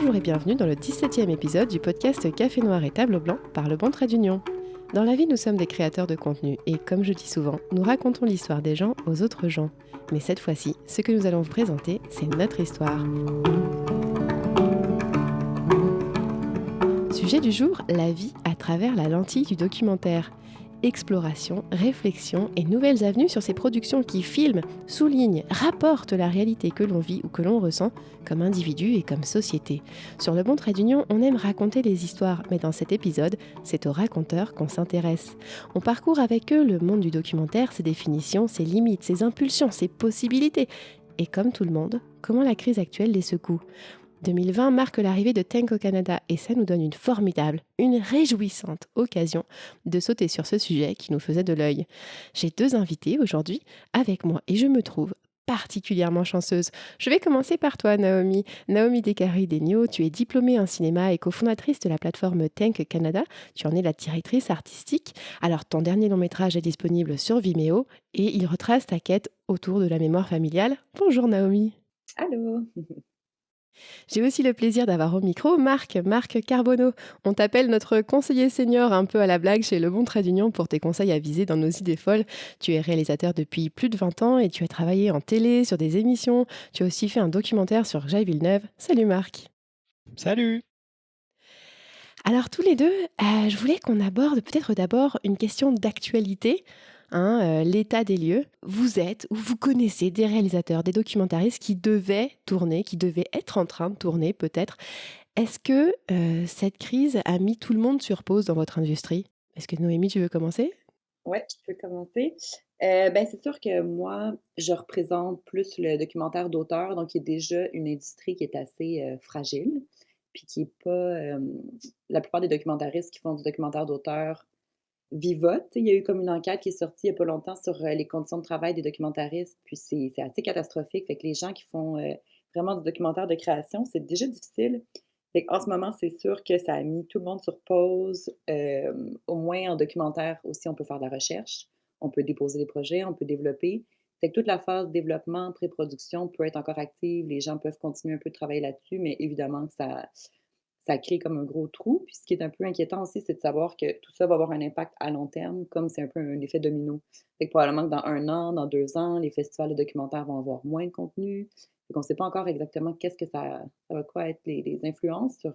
Bonjour et bienvenue dans le 17e épisode du podcast Café Noir et Table Blanc par Le Bon Trait d'Union. Dans la vie, nous sommes des créateurs de contenu et comme je dis souvent, nous racontons l'histoire des gens aux autres gens. Mais cette fois-ci, ce que nous allons vous présenter, c'est notre histoire. Sujet du jour, la vie à travers la lentille du documentaire. Exploration, réflexion et nouvelles avenues sur ces productions qui filment, soulignent, rapportent la réalité que l'on vit ou que l'on ressent comme individu et comme société. Sur Le Bon Trait d'Union, on aime raconter les histoires, mais dans cet épisode, c'est aux raconteurs qu'on s'intéresse. On parcourt avec eux le monde du documentaire, ses définitions, ses limites, ses impulsions, ses possibilités. Et comme tout le monde, comment la crise actuelle les secoue. 2020 marque l'arrivée de Tank au Canada et ça nous donne une formidable, une réjouissante occasion de sauter sur ce sujet qui nous faisait de l'œil. J'ai deux invités aujourd'hui avec moi et je me trouve particulièrement chanceuse. Je vais commencer par toi, Naomi. Naomi Descaries-Degnaud, tu es diplômée en cinéma et cofondatrice de la plateforme Tank Canada. Tu en es la directrice artistique. Alors, ton dernier long métrage est disponible sur Vimeo et il retrace ta quête autour de la mémoire familiale. Bonjour, Naomi. Allô. J'ai aussi le plaisir d'avoir au micro Marc Carbonneau. On t'appelle notre conseiller senior un peu à la blague chez Le Bon Trait d'Union pour tes conseils avisés dans nos idées folles. Tu es réalisateur depuis plus de 20 ans et tu as travaillé en télé, sur des émissions. Tu as aussi fait un documentaire sur Jay Villeneuve. Salut Marc. Salut! Alors tous les deux, je voulais qu'on aborde peut-être d'abord une question d'actualité, l'état des lieux. Vous êtes ou vous connaissez des réalisateurs, des documentaristes qui devaient tourner, qui devaient être en train de tourner peut-être. Est-ce que cette crise a mis tout le monde sur pause dans votre industrie? Est-ce que Noémie, tu veux commencer? Ouais, je peux commencer. C'est sûr que moi, je représente plus le documentaire d'auteur, donc qui est déjà une industrie qui est assez, fragile, puis qui est pas, la plupart des documentaristes qui font du documentaire d'auteur vivotent. Il y a eu comme une enquête qui est sortie il y a pas longtemps sur, les conditions de travail des documentaristes, puis c'est assez catastrophique. Fait que les gens qui font, vraiment du documentaire de création, c'est déjà difficile. Fait qu'en ce moment, c'est sûr que ça a mis tout le monde sur pause. Au moins en documentaire aussi, on peut faire de la recherche, on peut déposer des projets, on peut développer. Fait que toute la phase développement, pré-production peut être encore active, les gens peuvent continuer un peu de travailler là-dessus, mais évidemment que ça crée comme un gros trou. Puis ce qui est un peu inquiétant aussi, c'est de savoir que tout ça va avoir un impact à long terme, comme c'est un peu un effet domino. Fait que probablement que dans 1 an, dans 2 ans, les festivals de documentaires vont avoir moins de contenu. Fait qu'on ne sait pas encore exactement qu'est-ce que ça va quoi être les influences sur,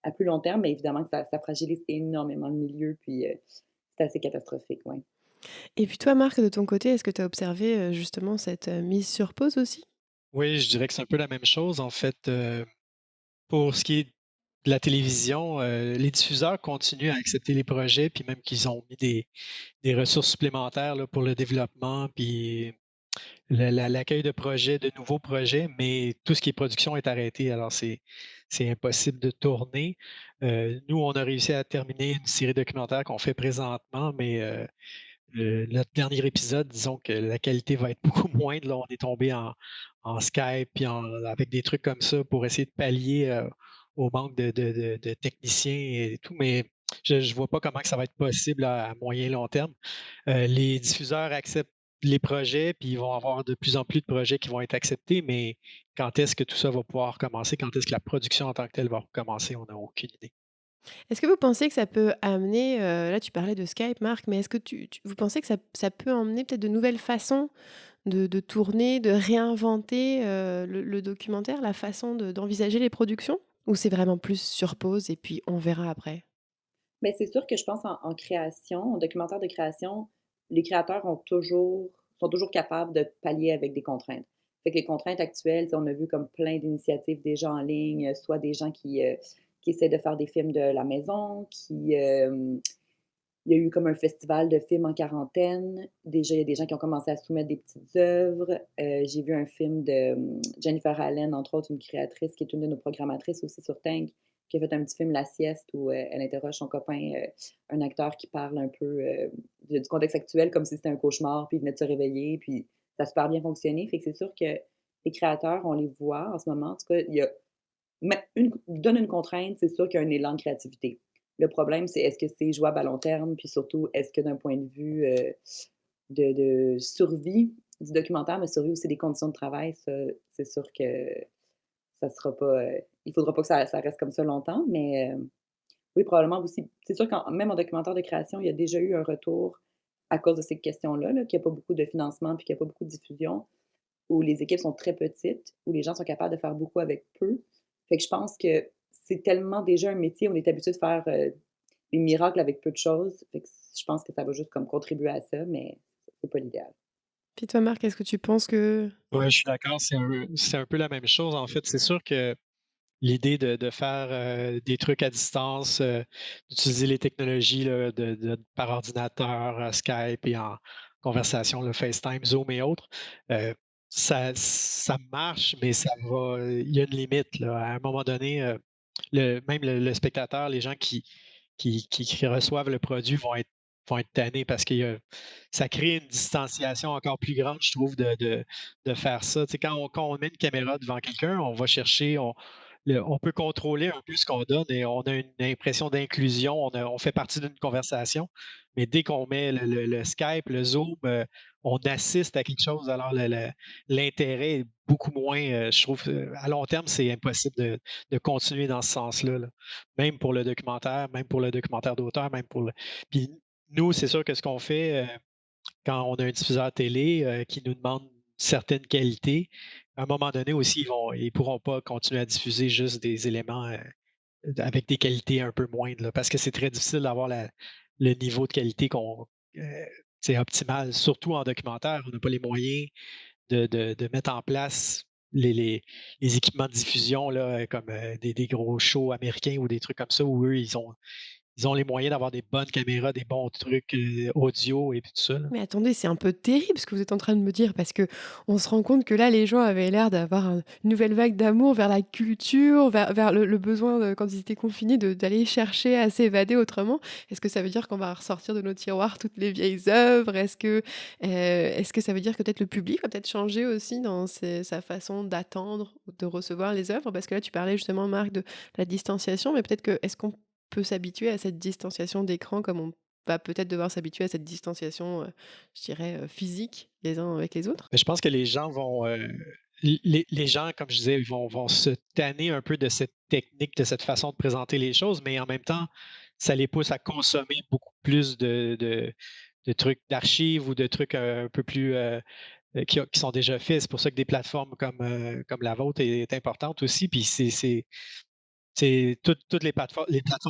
à plus long terme, mais évidemment que ça fragilise énormément le milieu, puis, c'est assez catastrophique, ouais. Et puis toi, Marc, de ton côté, est-ce que tu as observé justement cette mise sur pause aussi? Oui, je dirais que c'est un peu la même chose. En fait, pour ce qui est de la télévision, les diffuseurs continuent à accepter les projets, puis même qu'ils ont mis des ressources supplémentaires là, pour le développement, puis l'accueil de projets, de nouveaux projets, mais tout ce qui est production est arrêté. Alors, c'est impossible de tourner. Nous, on a réussi à terminer une série documentaire qu'on fait présentement, mais notre dernier épisode, disons que la qualité va être beaucoup moindre. Là, on est tombé en Skype puis avec des trucs comme ça pour essayer de pallier, au manque de techniciens et tout, mais je ne vois pas comment que ça va être possible à moyen long terme. Les diffuseurs acceptent les projets, puis ils vont avoir de plus en plus de projets qui vont être acceptés, mais quand est-ce que tout ça va pouvoir commencer? Quand est-ce que la production en tant que telle va recommencer? On n'a aucune idée. Est-ce que vous pensez que ça peut amener, là tu parlais de Skype Marc, mais est-ce que vous pensez que ça peut emmener peut-être de nouvelles façons de tourner, de réinventer, le documentaire, la façon d'envisager les productions? Ou c'est vraiment plus sur pause et puis on verra après? Mais c'est sûr que je pense en création, en documentaire de création, les créateurs sont toujours capables de pallier avec des contraintes. Fait que les contraintes actuelles, tu sais, on a vu comme plein d'initiatives déjà en ligne, soit des gens qui essaient de faire des films de la maison, il y a eu comme un festival de films en quarantaine. Déjà, il y a des gens qui ont commencé à soumettre des petites œuvres. J'ai vu un film de, Jennifer Allen, entre autres, une créatrice qui est une de nos programmatrices aussi sur Tank, qui a fait un petit film La sieste où, elle interroge son copain, un acteur qui parle un peu, du contexte actuel comme si c'était un cauchemar, puis il venait de se réveiller, puis ça a super bien fonctionné. Fait que c'est sûr que les créateurs, on les voit en ce moment. En tout cas, il y a mais donne une contrainte, c'est sûr qu'il y a un élan de créativité. Le problème, c'est est-ce que c'est jouable à long terme? Puis surtout, est-ce que d'un point de vue, de survie du documentaire, mais survie aussi des conditions de travail, ça, c'est sûr que ça sera pas, il faudra pas que ça reste comme ça longtemps, mais oui, probablement aussi. C'est sûr qu'en même en documentaire de création, il y a déjà eu un retour à cause de ces questions-là, là, qu'il y a pas beaucoup de financement puis qu'il y a pas beaucoup de diffusion, où les équipes sont très petites, où les gens sont capables de faire beaucoup avec peu. Fait que je pense que c'est tellement déjà un métier, on est habitué de faire, des miracles avec peu de choses. Fait que je pense que ça va juste comme contribuer à ça, mais c'est pas l'idéal. Puis toi, Marc, est-ce que tu penses que Ouais, je suis d'accord, c'est un peu la même chose, en fait. C'est sûr que l'idée de faire, des trucs à distance, d'utiliser les technologies là, par ordinateur, Skype et en conversation, le FaceTime, Zoom et autres, heu, ça marche, mais ça va il y a une limite, là. À un moment donné, le spectateur, les gens qui reçoivent le produit vont être tannés parce que ça crée une distanciation encore plus grande, je trouve, de faire ça. Tu sais, quand on met une caméra devant quelqu'un, on va chercher, on peut contrôler un peu ce qu'on donne et on a une impression d'inclusion, on fait partie d'une conversation. Mais dès qu'on met le Skype, le Zoom, on assiste à quelque chose. Alors l'intérêt est beaucoup moins, je trouve, à long terme, c'est impossible de continuer dans ce sens-là, là. Même pour le documentaire, même pour le documentaire d'auteur, même pour le puis nous, c'est sûr que ce qu'on fait, quand on a un diffuseur télé, qui nous demande une certaine qualité, à un moment donné aussi, ils pourront pas continuer à diffuser juste des éléments, avec des qualités un peu moindres, là, parce que c'est très difficile d'avoir le niveau de qualité c'est optimal, surtout en documentaire. On n'a pas les moyens de mettre en place les équipements de diffusion là, comme, des gros shows américains ou des trucs comme ça où eux, ils ont les moyens d'avoir des bonnes caméras, des bons trucs, audio et puis tout ça, là. mais attendez, c'est un peu terrible ce que vous êtes en train de me dire parce que on se rend compte que là, les gens avaient l'air d'avoir une nouvelle vague d'amour vers la culture, vers le besoin, quand ils étaient confinés, d'aller chercher à s'évader autrement. Est-ce que ça veut dire qu'on va ressortir de nos tiroirs toutes les vieilles œuvres? Est-ce que ça veut dire que peut-être le public va peut-être changer aussi dans sa façon d'attendre ou de recevoir les œuvres? Parce que là, tu parlais justement, Marc, de la distanciation, mais peut-être que est-ce qu'on peut s'habituer à cette distanciation d'écran comme on va peut-être devoir s'habituer à cette distanciation, je dirais, physique les uns avec les autres? Mais je pense que les gens vont, les gens, comme je disais, ils vont se tanner un peu de cette technique, de cette façon de présenter les choses, mais en même temps, ça les pousse à consommer beaucoup plus de trucs d'archives ou de trucs, un peu plus, qui sont déjà faits. C'est pour ça que des plateformes comme la vôtre est importante aussi. Puis toutes les plateformes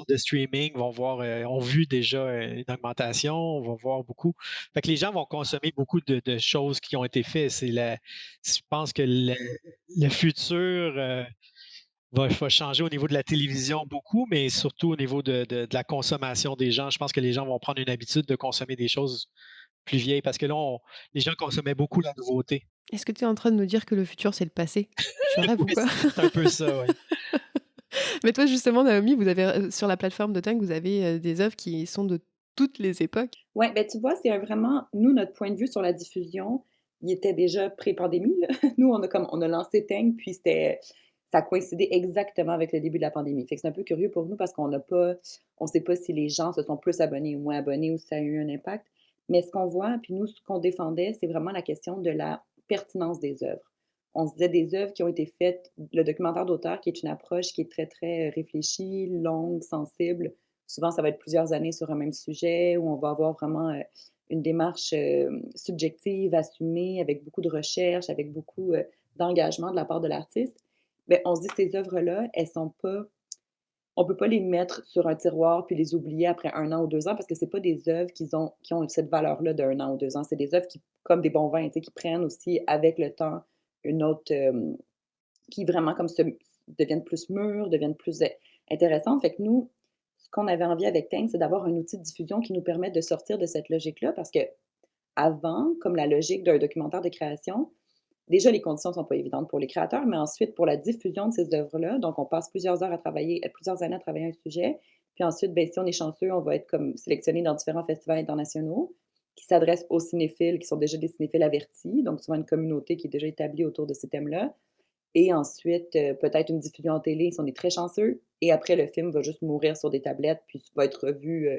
de streaming ont vu déjà, une augmentation, on va voir beaucoup. Fait que les gens vont consommer beaucoup de choses qui ont été faites. Je pense que le futur, va changer au niveau de la télévision beaucoup, mais surtout au niveau de la consommation des gens. Je pense que les gens vont prendre une habitude de consommer des choses plus vieilles parce que là, les gens consommaient beaucoup la nouveauté. Est-ce que tu es en train de nous dire que le futur, c'est le passé? Je rêve ou Oui, quoi? c'est un peu ça, oui. Mais toi, justement, Naomi, vous avez, sur la plateforme de Tingue, vous avez, des œuvres qui sont de toutes les époques? Ouais, ben, tu vois, c'est vraiment nous, notre point de vue sur la diffusion, il était déjà pré-pandémie, là. Nous, on a lancé Ting, puis ça coïncidait exactement avec le début de la pandémie. Fait que c'est un peu curieux pour nous parce on sait pas si les gens se sont plus abonnés ou moins abonnés ou si ça a eu un impact. Mais ce qu'on voit, puis nous, ce qu'on défendait, c'est vraiment la question de la pertinence des œuvres. On se disait des œuvres qui ont été faites le documentaire d'auteur qui est une approche qui est très, très, réfléchie, longue, sensible. Souvent, ça va être plusieurs années sur un même sujet où on va avoir vraiment, une démarche, subjective, assumée, avec beaucoup de recherche, avec beaucoup, d'engagement de la part de l'artiste. Beh, on se dit ces œuvres-là, elles sont pas on peut pas les mettre sur un tiroir puis les oublier après 1 an ou 2 ans parce que c'est pas des œuvres qui ont cette valeur-là d'1 an ou 2 ans. C'est des œuvres qui comme des bons vins, tu sais, qui prennent aussi avec le temps une autre, qui vraiment comme se deviennent plus mûres, deviennent plus, intéressantes. Fait que nous, ce qu'on avait envie avec Ting, c'est d'avoir un outil de diffusion qui nous permette de sortir de cette logique-là parce qu'avant, comme la logique d'un documentaire de création, déjà les conditions ne sont pas évidentes pour les créateurs, mais ensuite pour la diffusion de ces œuvres-là, donc on passe plusieurs années à travailler un sujet, puis ensuite, ben, si on est chanceux, on va être comme sélectionné dans différents festivals internationaux qui s'adressent aux cinéphiles qui sont déjà des cinéphiles avertis, donc souvent une communauté qui est déjà établie autour de ces thèmes-là. Et ensuite, peut-être une diffusion en télé si on est très chanceux et après le film va juste mourir sur des tablettes puis va être revu,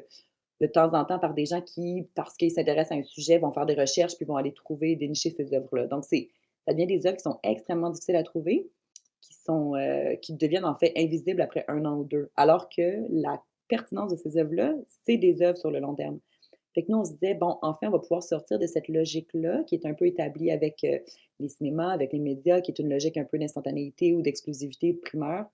de temps en temps par des gens qui, parce qu'ils s'intéressent à un sujet, vont faire des recherches puis vont aller trouver, dénicher ces œuvres-là. Donc ça devient des œuvres qui sont extrêmement difficiles à trouver, qui qui deviennent en fait invisibles après 1 an ou 2, alors que la pertinence de ces œuvres-là, c'est des œuvres sur le long terme. Fait que nous, on se disait: «Bon, enfin, on va pouvoir sortir de cette logique-là qui est un peu établie avec, les cinémas, avec les médias, qui est une logique un peu d'instantanéité ou d'exclusivité, de primeur».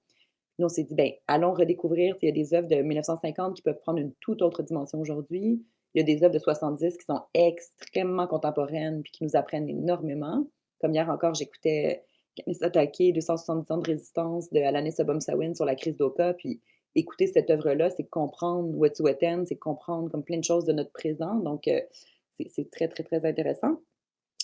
Nous, on s'est dit: «Ben, allons redécouvrir». Il y a des œuvres de 1950 qui peuvent prendre une toute autre dimension aujourd'hui. Il y a des œuvres de 70 qui sont extrêmement contemporaines puis qui nous apprennent énormément. Comme hier encore, j'écoutais Kanesatake, 270 ans de résistance de Alanis Obomsawin sur la crise d'Oka, puis écouter cette œuvre-là, c'est comprendre Wet'suwet'en, c'est comprendre comme plein de choses de notre présent, donc c'est très, très, très intéressant.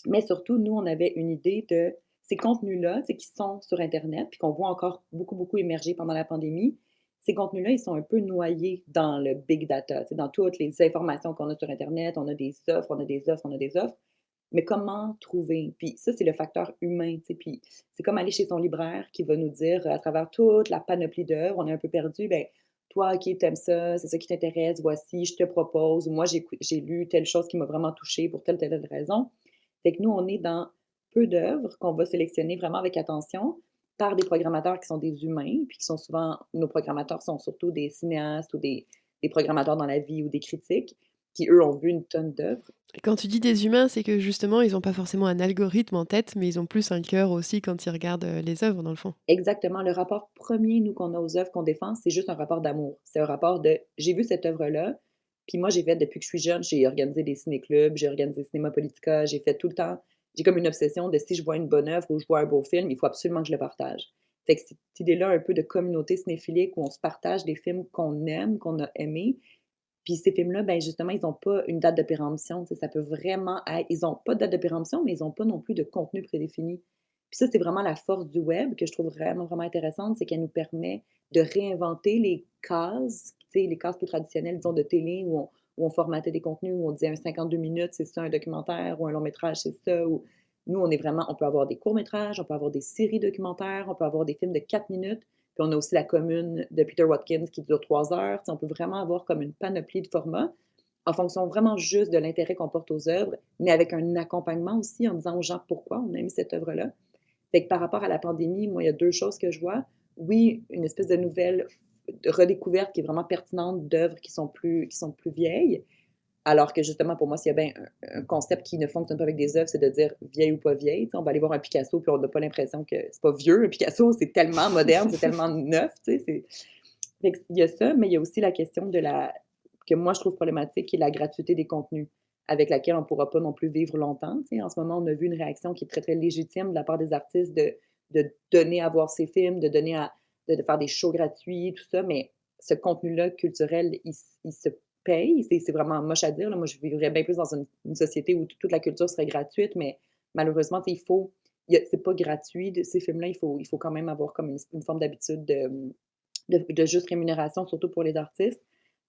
Mais surtout, nous, on avait une idée de ces contenus-là, tu sais, qui sont sur internet, puis qu'on voit encore beaucoup, beaucoup émerger pendant la pandémie. Ces contenus-là, ils sont un peu noyés dans le big data, tu sais, dans toutes les informations qu'on a sur internet. On a des offres, on a des offres, on a des offres. Mais comment trouver? Puis ça, c'est le facteur humain, tu sais, puis c'est comme aller chez son libraire qui va nous dire, à travers toute la panoplie d'œuvres, on est un peu perdu, ben toi, OK, tu ça, c'est ça qui t'intéresse, voici, je te propose, ou moi, j'ai lu telle chose qui m'a vraiment touchée pour telle, telle, telle raison. Fait que nous, on est dans peu d'œuvres qu'on va sélectionner vraiment avec attention par des programmateurs qui sont des humains, puis qui sont souvent nos programmateurs sont surtout des cinéastes ou des programmateurs dans la vie ou des critiques qui, eux, ont vu une tonne d'œuvres. Quand tu dis des humains, c'est que justement, ils ont pas forcément un algorithme en tête, mais ils ont plus un cœur aussi quand ils regardent, les œuvres, dans le fond. Exactement. Le rapport premier, nous, qu'on a aux œuvres qu'on défend, c'est juste un rapport d'amour. C'est un rapport de: «J'ai vu cette œuvre-là, puis moi, j'ai fait depuis que je suis jeune, j'ai organisé des ciné-clubs, j'ai organisé Cinéma Politica, j'ai fait tout le temps j'ai comme une obsession de si je vois une bonne œuvre ou je vois un beau film, il faut absolument que je le partage». Fait que cette idée-là un peu de communauté cinéphilique où on se partage des films qu'on aime, qu'on a aimés, puis ces films-là, ben, justement, ils ont pas une date de péremption, tu sais, ça peut vraiment être ils ont pas de date de péremption, mais ils ont pas non plus de contenu prédéfini. Puis ça, c'est vraiment la force du web que je trouve vraiment, vraiment intéressante, c'est qu'elle nous permet de réinventer les cases, tu sais, les cases plus traditionnelles, disons, de télé où on formatait des contenus, où on disait un 52 minutes, c'est ça, un documentaire ou un long métrage, c'est ça, ou nous, on est vraiment on peut avoir des courts métrages, on peut avoir des séries documentaires, on peut avoir des films de 4 minutes. Puis on a aussi La Commune de Peter Watkins qui dure 3 heures. Tu sais, on peut vraiment avoir comme une panoplie de formats en fonction vraiment juste de l'intérêt qu'on porte aux œuvres, mais avec un accompagnement aussi en disant aux gens pourquoi on a aimé cette œuvre-là. Fait que par rapport à la pandémie, moi, il y a 2 choses que je vois. Oui, une espèce de nouvelle redécouverte qui est vraiment pertinente d'œuvres qui sont plus vieilles, alors que justement, pour moi, s'il y a bien un concept qui ne fonctionne pas avec des œuvres, c'est de dire vieille ou pas vieille. Tu sais, on va aller voir un Picasso, puis on n'a pas l'impression que c'est pas vieux. Un Picasso, c'est tellement moderne, c'est tellement neuf, tu sais. Fait qu'il y a ça, mais il y a aussi la question de la que moi je trouve problématique, qui est la gratuité des contenus, avec laquelle on ne pourra pas non plus vivre longtemps. Tu sais, en ce moment, on a vu une réaction qui est très, très légitime de la part des artistes de donner à voir ces films, de donner à de faire des shows gratuits, tout ça, mais ce contenu-là culturel, il se paye. C'est vraiment moche à dire, là. Moi, je vivrais bien plus dans une société où toute la culture serait gratuite, mais malheureusement, tu sais, c'est pas gratuit de ces films-là. Il faut quand même avoir comme une forme d'habitude de juste rémunération, surtout pour les artistes.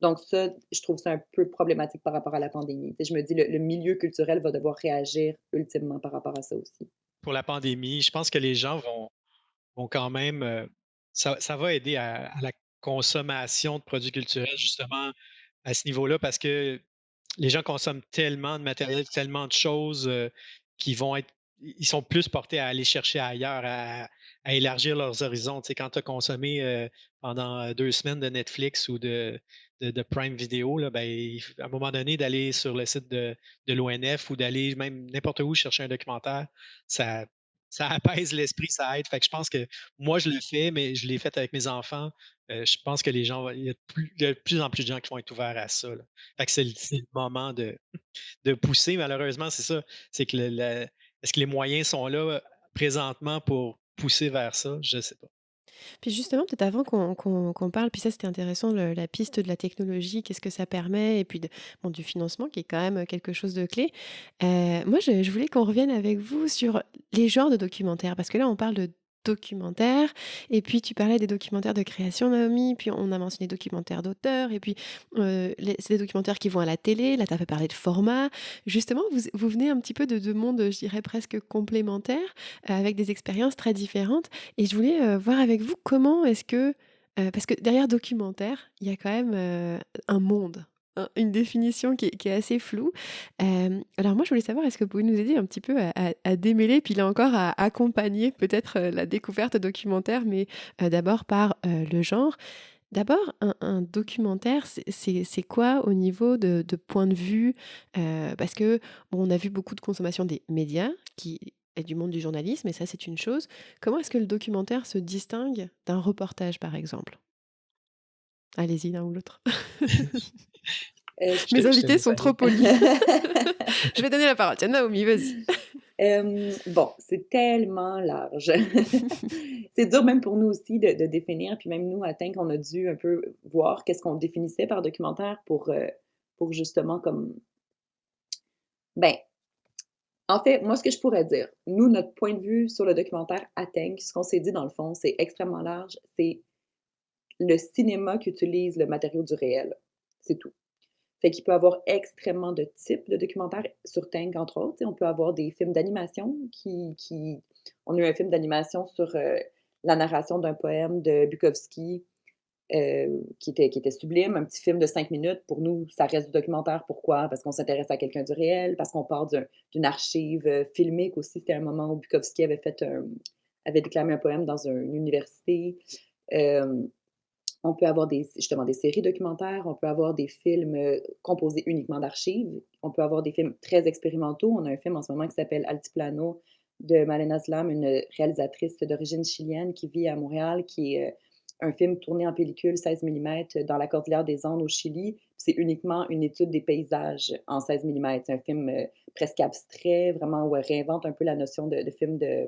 Donc ça, je trouve ça un peu problématique par rapport à la pandémie. Tu sais, je me dis le milieu culturel va devoir réagir ultimement par rapport à ça aussi. Pour la pandémie, je pense que les gens vont quand même, ça va aider à la consommation de produits culturels justement à ce niveau-là parce que les gens consomment tellement de matériel, tellement de choses, qui vont être ils sont plus portés à aller chercher ailleurs, à élargir leurs horizons. Tu sais, quand tu as consommé, pendant, 2 semaines de Netflix ou de Prime Video, là, ben, à un moment donné, d'aller sur le site de l'ONF ou d'aller même n'importe où chercher un documentaire, ça ça apaise l'esprit, ça aide. Fait que je pense que moi, je le fais, mais je l'ai fait avec mes enfants. Je pense que les gens il y a de plus en plus de gens qui vont être ouverts à ça, là. Fait que c'est le moment de pousser. Malheureusement, c'est ça, c'est que est-ce que les moyens sont là, présentement pour pousser vers ça? Je sais pas. Puis justement, peut-être avant qu'on parle, puis ça c'était intéressant, la piste de la technologie, qu'est-ce que ça permet et puis bon, du financement qui est quand même quelque chose de clé. Moi je voulais qu'on revienne avec vous sur les genres de documentaires, parce que là on parle de documentaires et puis tu parlais des documentaires de création, Naomi, puis on a mentionné documentaires d'auteurs et puis, c'est des documentaires qui vont à la télé. Là tu as fait parler de format. Justement, vous venez un petit peu de 2 mondes, je dirais presque complémentaires, avec des expériences très différentes. Et je voulais, voir avec vous comment est-ce que parce que derrière documentaire, il y a quand même, un monde. une définition qui est assez floue. Alors moi, je voulais savoir, est-ce que vous pouvez nous aider un petit peu à démêler, puis là encore à accompagner peut-être, la découverte documentaire, mais, d'abord par, le genre. D'abord, un documentaire, c'est quoi au niveau de point de vue? Parce que, bon, on a vu beaucoup de consommation des médias qui est du monde du journalisme et ça, c'est une chose. Comment est-ce que le documentaire se distingue d'un reportage, par exemple? Allez-y, l'un ou l'autre. Je Mes Je te invités laisse sont aller. trop polis. Je vais donner la parole. Tiens, Naomi, vas-y. Bon, c'est tellement large. C'est dur même pour nous aussi de définir, puis même nous, à Think, on a dû un peu voir qu'est-ce qu'on définissait par documentaire pour justement comme ben, en fait, moi, ce que je pourrais dire, nous, notre point de vue sur le documentaire à Think, ce qu'on s'est dit dans le fond, c'est extrêmement large, c'est le cinéma qui utilise le matériau du réel, c'est tout. Fait qu'il peut avoir extrêmement de types de documentaires sur Ting, entre autres. Tu sais, on peut avoir des films d'animation qui on a eu un film d'animation sur, la narration d'un poème de Bukowski, qui était sublime, un petit film de 5 minutes. Pour nous, ça reste du documentaire. Pourquoi? Parce qu'on s'intéresse à quelqu'un du réel, parce qu'on part d'une archive, filmique aussi. C'était un moment où Bukowski avait déclamé un poème dans une université. Hem On peut avoir justement des séries documentaires, on peut avoir des films, composés uniquement d'archives, on peut avoir des films très expérimentaux. On a un film en ce moment qui s'appelle Altiplano de Malena Slam, une réalisatrice d'origine chilienne qui vit à Montréal, qui est, un film tourné en pellicule 16 millimètres dans la cordillère des Andes au Chili. C'est uniquement une étude des paysages en 16 millimètres. C'est un film, presque abstrait, vraiment où elle réinvente un peu la notion de film de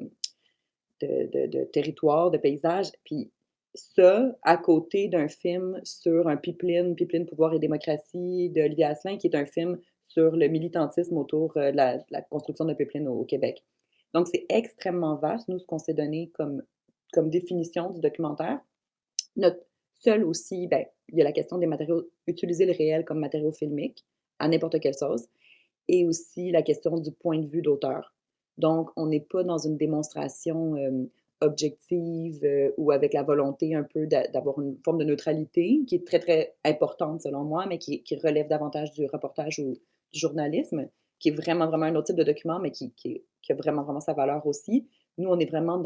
territoire, de paysage. Puis ça, à côté d'un film sur un pipeline, pouvoir et démocratie d'Olivier Asselin, qui est un film sur le militantisme autour, de la construction d'un pipeline au Québec. Donc c'est extrêmement vaste, nous, ce qu'on s'est donné comme définition du documentaire. Notre seul aussi, ben, il y a la question des matériaux, utiliser le réel comme matériau filmique à n'importe quelle sauce et aussi la question du point de vue d'auteur. Donc, on n'est pas dans une démonstration, objective, ou avec la volonté un peu d'avoir une forme de neutralité qui est très, très importante selon moi, mais qui relève davantage du reportage ou du journalisme, qui est vraiment, vraiment un autre type de document, mais qui a vraiment, vraiment sa valeur aussi. Nous, on est vraiment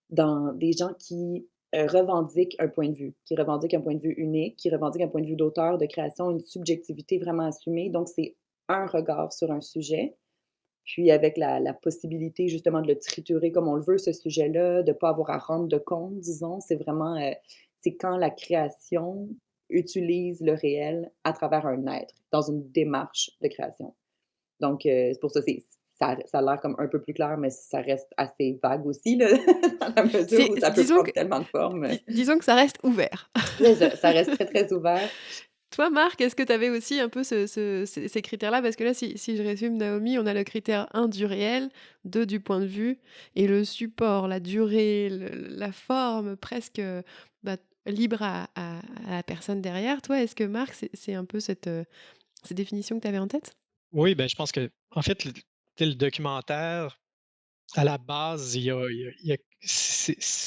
dans des gens qui, revendiquent un point de vue, qui revendiquent un point de vue unique, qui revendiquent un point de vue d'auteur, de création, une subjectivité vraiment assumée. Donc c'est un regard sur un sujet, puis avec la possibilité justement de le triturer comme on le veut, ce sujet-là, de pas avoir à rendre de compte, disons. C'est vraiment, c'est quand la création utilise le réel à travers un être, dans une démarche de création. Donc, c'est pour ça, ça a l'air comme un peu plus clair, mais ça reste assez vague aussi là, dans la mesure C'est où ça peut disons que prendre tellement de formes. disons que ça reste ouvert. C'est ça reste très, très ouvert. Toi, Marc, est-ce que tu avais aussi un peu ces critères-là? Parce que là, si je résume Naomi, on a le critère 1 du réel, 2 du point de vue et le support, la durée, la forme presque, bah, libre à la personne derrière. Toi, est-ce que Marc, c'est un peu cette définition que tu avais en tête? Oui, ben, je pense que en fait, tu sais, le documentaire, à la base, il y a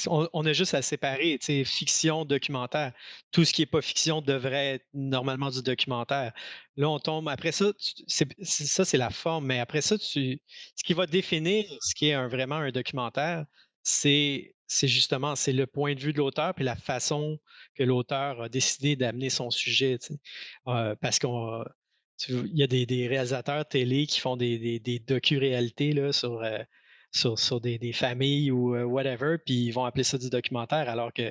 on a juste à séparer, tu sais, fiction, documentaire. Tout ce qui est pas fiction devrait être normalement du documentaire. Là, on tombe après ça, c'est la forme, mais après ça, ce qui va définir ce qui est vraiment un documentaire, c'est justement, c'est le point de vue de l'auteur, puis la façon que l'auteur a décidé d'amener son sujet, tu sais. Parce qu'on il y a des réalisateurs télé qui font des docu-réalités là sur des familles ou whatever, puis ils vont appeler ça du documentaire, alors que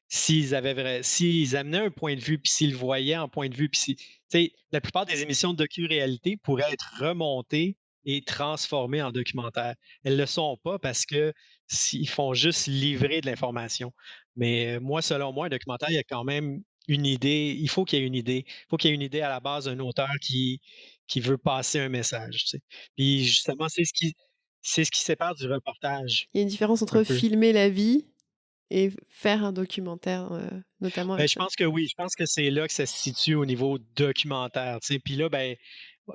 s'ils amenaient un point de vue, puis s'ils le voyaient en point de vue, puis tu sais, la plupart des émissions de docu-réalité pourraient être remontées et transformées en documentaire. Elles le sont pas parce que s'ils font juste livrer de l'information. Mais moi, selon moi, un documentaire, il y a quand même une idée. Il faut qu'il y ait une idée. Il faut qu'il y ait une idée à la base d'un auteur qui veut passer un message, tu sais. Puis justement, c'est ce qui sépare du reportage, Il y a une différence un entre peu. filmer la vie et faire un documentaire, notamment Ben, avec je ça. pense que oui, je pense que c'est là que ça se situe au niveau documentaire, tu sais. Puis là, ben,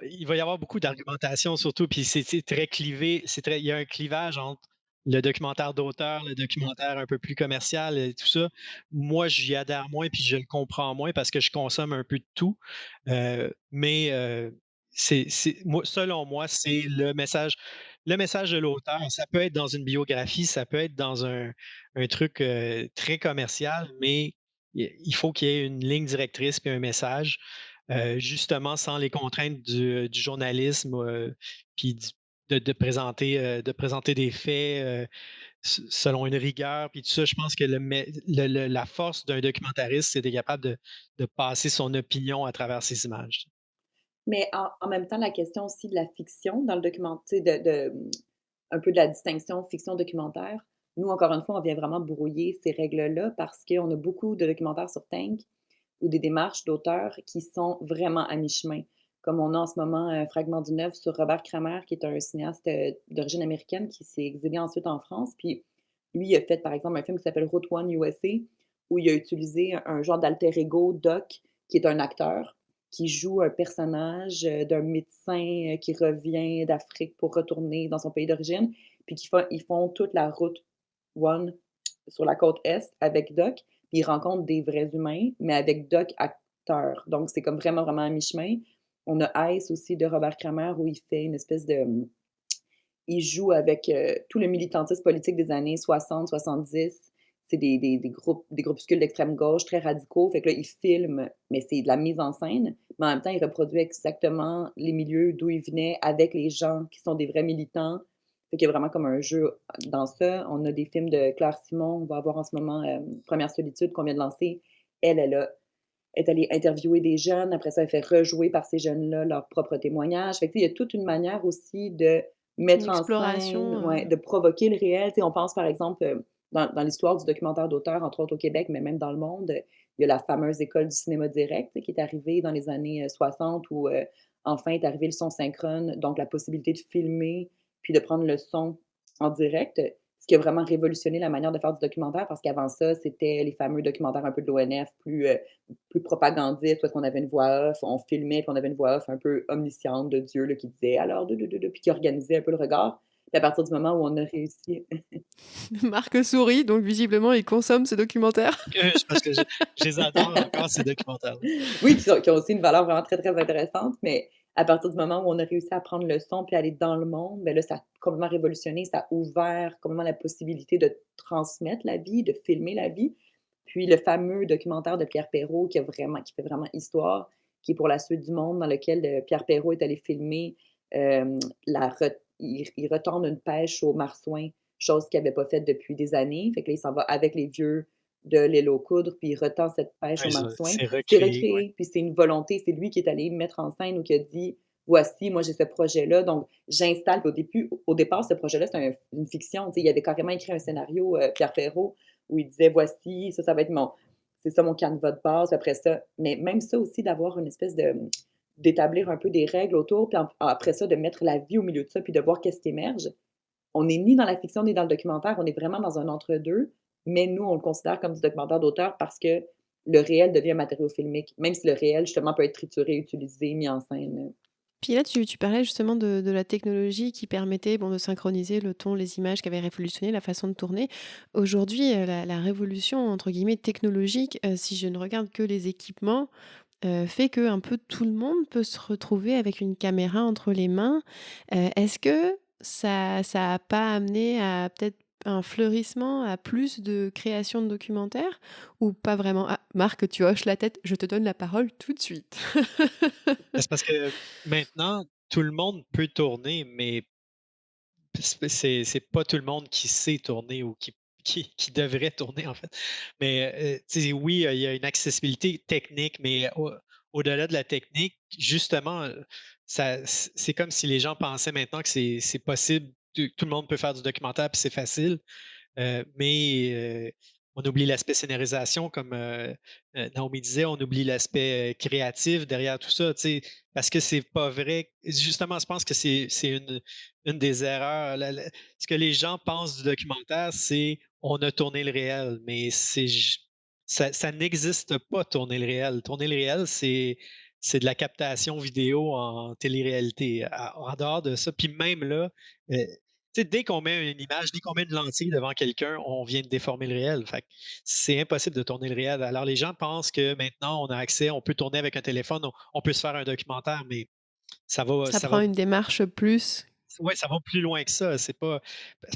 il va y avoir beaucoup d'argumentation surtout, puis c'est, tu sais, très clivé, il y a un clivage entre le documentaire d'auteur, le documentaire un peu plus commercial et tout ça, moi, j'y adhère moins puis je le comprends moins parce que je consomme un peu de tout. Mais c'est moi selon moi, c'est le message de l'auteur. Ça peut être dans une biographie, ça peut être dans un truc, très commercial, mais il faut qu'il y ait une ligne directrice puis un message, justement sans les contraintes du journalisme, puis de présenter des faits, selon une rigueur, puis tout ça. Je pense que la force d'un documentariste, c'est d'être capable de passer son opinion à travers ses images. Mais en même temps, la question aussi de la fiction dans le document tu sais, un peu de la distinction fiction-documentaire. Nous, encore une fois, on vient vraiment brouiller ces règles-là parce qu'on a beaucoup de documentaires sur Tank ou des démarches d'auteurs qui sont vraiment à mi-chemin. Comme on a en ce moment un fragment du neuf sur Robert Kramer, qui est un cinéaste, d'origine américaine qui s'est exilé ensuite en France. Puis lui, il a fait, par exemple, un film qui s'appelle Route One USA, où il a utilisé un genre d'alter ego doc, qui est un acteur, qui joue un personnage, d'un médecin, qui revient d'Afrique pour retourner dans son pays d'origine, puis ils font toute la route One sur la côte est avec Doc, puis ils rencontrent des vrais humains, mais avec Doc acteur. Donc c'est comme vraiment, vraiment à mi-chemin. On a Ice aussi de Robert Kramer où il fait une espèce de, il joue avec, tout le militantisme politique des années 60-70. C'est des groupuscules d'extrême gauche très radicaux. Fait que là, il filme, mais c'est de la mise en scène, mais en même temps, il reproduit exactement les milieux d'où il venait avec les gens qui sont des vrais militants. Fait qu'il y a vraiment comme un jeu dans ça. On a des films de Claire Simon. On va avoir en ce moment, Première solitude qu'on vient de lancer. Elle est allée interviewer des jeunes. Après ça, elle fait rejouer par ces jeunes-là leurs propres témoignages. Fait que, tu sais, il y a toute une manière aussi de Une mettre en scène, exploration, ouais, de provoquer le réel. Tu sais, on pense par exemple, dans l'histoire du documentaire d'auteur, entre autres au Québec, mais même dans le monde, il y a la fameuse école du cinéma direct, tu sais, qui est arrivée dans les années, 60 où, enfin est arrivé le son synchrone, donc la possibilité de filmer puis de prendre le son en direct, ce qui a vraiment révolutionné la manière de faire du documentaire parce qu'avant ça, c'était les fameux documentaires un peu de l'ONF plus propagandiste, parce qu'on avait une voix off, on filmait, puis on avait une voix off un peu omnisciente de Dieu là, qui disait alors, puis qui organisait un peu le regard. Puis à partir du moment où on a réussi, Marc sourit, donc visiblement il consomme ce documentaire. C'est parce que je les adore encore ces documentaires-là. oui, qui ont aussi une valeur vraiment très, très intéressante, mais à partir du moment où on a réussi à prendre le son puis aller dans le monde, ben là, ça a complètement révolutionné, ça a ouvert complètement la possibilité de transmettre la vie, de filmer la vie. Puis le fameux documentaire de Pierre Perrault qui fait vraiment histoire, qui est pour la suite du monde, dans lequel, Pierre Perrault est allé filmer, la re il retourne une pêche aux marsouins, chose qu'il avait pas faite depuis des années. Fait que là, il s'en va avec les vieux de l'île aux coudres, puis il retend cette pêche Ouais, aux marsouins. c'est C'est recréé, ouais. recréé, puis c'est une volonté, c'est lui qui est allé mettre en scène ou qui a dit: «Voici, moi j'ai ce projet-là, donc j'installe». Puis au départ, ce projet-là, c'est une fiction, tu sais, il avait carrément écrit un scénario, Pierre Perrault, où il disait: «Voici, ça va être mon c'est ça mon canevas de base». Puis après ça mais même ça aussi d'avoir une espèce de, d'établir un peu des règles autour, puis après ça, de mettre la vie au milieu de ça, puis de voir qu'est-ce qui émerge. On n'est ni dans la fiction, ni dans le documentaire, on est vraiment dans un entre-deux, mais nous, on le considère comme du documentaire d'auteur parce que le réel devient un matériau filmique, même si le réel, justement, peut être trituré, utilisé, mis en scène. Puis là, tu parlais justement de la technologie qui permettait, bon, de synchroniser le ton, les images, qui avait révolutionné la façon de tourner. Aujourd'hui, la «révolution» entre guillemets technologique, si je ne regarde que les équipements, fait que un peu tout le monde peut se retrouver avec une caméra entre les mains. Est-ce que ça a pas amené à peut-être un fleurissement, à plus de création de documentaires ou pas vraiment? Ah, Marc, tu hoches la tête, je te donne la parole tout de suite. C'est parce que maintenant, tout le monde peut tourner, mais c'est pas tout le monde qui sait tourner ou qui devrait tourner, en fait. Mais, tu sais, oui, il y a une accessibilité technique, mais au-delà de la technique, justement, c'est comme si les gens pensaient maintenant que c'est possible, tout le monde peut faire du documentaire puis c'est facile. Mais on oublie l'aspect scénarisation comme, Naomi disait, on oublie l'aspect, créatif derrière tout ça, tu sais? Parce que c'est pas vrai justement, je pense que c'est une des erreurs. Ce que les gens pensent du documentaire, c'est: «On a tourné le réel», mais c'est j ça n'existe pas tourner le réel. Tourner le réel, c'est de la captation vidéo en télé-réalité. En dehors de ça, puis même là, heu Tu sais, dès qu'on met une image, dès qu'on met une lentille devant quelqu'un, on vient de déformer le réel. Fait que c'est impossible de tourner le réel. Alors les gens pensent que maintenant on a accès, on peut tourner avec un téléphone, on peut se faire un documentaire, mais ça va Ça ça prend va une démarche plus. ouais, ça va plus loin que ça. C'est pas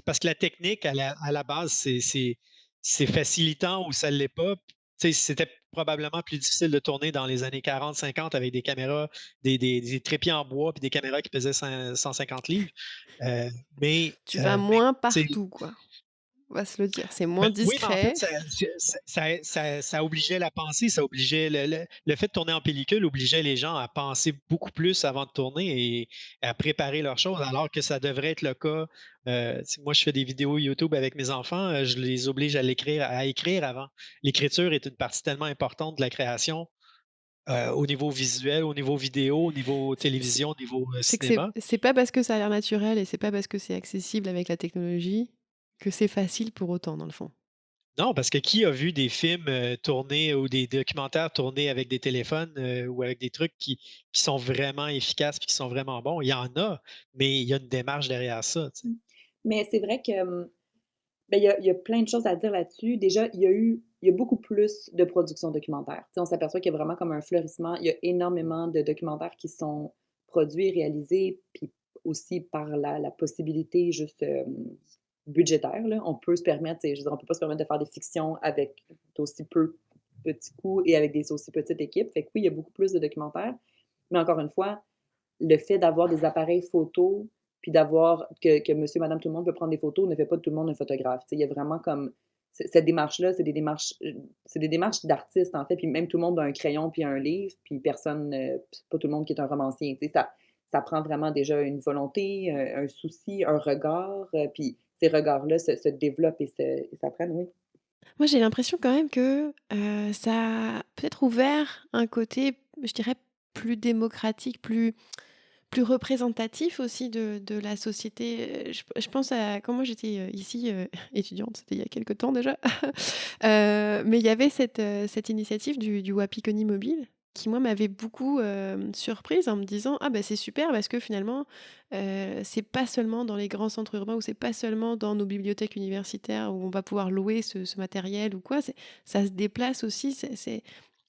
parce que la technique à la base, c'est facilitant ou ça l'est pas. Tu sais, c'était probablement plus difficile de tourner dans les années 40-50 avec des caméras, des trépieds en bois puis des caméras qui pesaient 150 livres. Heu, Tu vas mais moins tu sais partout, quoi. On va se le dire, c'est moins ben, oui, mais en fait, discret. ça obligeait la pensée, ça obligeait le fait de tourner en pellicule obligeait les gens à penser beaucoup plus avant de tourner et à préparer leurs choses, alors que ça devrait être le cas. Tu sais, moi, je fais des vidéos YouTube avec mes enfants, je les oblige à écrire avant. L'écriture est une partie tellement importante de la création, au niveau visuel, au niveau vidéo, au niveau C'est télévision, au niveau, c'est que c'est cinéma. c'est pas parce que ça a l'air naturel et c'est pas parce que c'est accessible avec la technologie que c'est facile pour autant, dans le fond. Non, parce que qui a vu des films, tournés ou des documentaires tournés avec des téléphones, ou avec des trucs qui sont vraiment efficaces puis qui sont vraiment bons? Il y en a, mais il y a une démarche derrière ça, tu sais. Mmh. Mais c'est vrai que, ben, il y a plein de choses à dire là-dessus. Déjà, il y a beaucoup plus de productions documentaires. Tu sais, on s'aperçoit qu'il y a vraiment comme un fleurissement. Il y a énormément de documentaires qui sont produits, réalisés, puis aussi par la possibilité juste, budgétaire, là. On peut se permettre, tu sais, je veux dire, on peut pas se permettre de faire des fictions avec d'aussi peu petits coûts et avec des aussi petites équipes. Fait que oui, il y a beaucoup plus de documentaires. Mais encore une fois, le fait d'avoir des appareils photo, puis d'avoir que monsieur, madame, tout le monde peut prendre des photos, ne fait pas de tout le monde un photographe. Tu sais, il y a vraiment comme cette démarche-là, c'est des démarches d'artistes, en fait, puis même tout le monde a un crayon puis un livre, puis personne, c'est pas tout le monde qui est un romancier. Tu sais, ça prend vraiment déjà une volonté, un souci, un regard, puis ces regards-là se développent et s'apprennent, oui. Moi, j'ai l'impression quand même que, ça a peut-être ouvert un côté, je dirais, plus démocratique, plus représentatif aussi de la société. Je pense à quand moi j'étais, ici, étudiante, c'était il y a quelque temps déjà. Mais il y avait cette initiative du Wapikoni Mobile qui moi m'avait beaucoup, surprise en me disant: «Ah bah, c'est super parce que finalement, c'est pas seulement dans les grands centres urbains ou c'est pas seulement dans nos bibliothèques universitaires où on va pouvoir louer ce matériel ou quoi, ça se déplace aussi,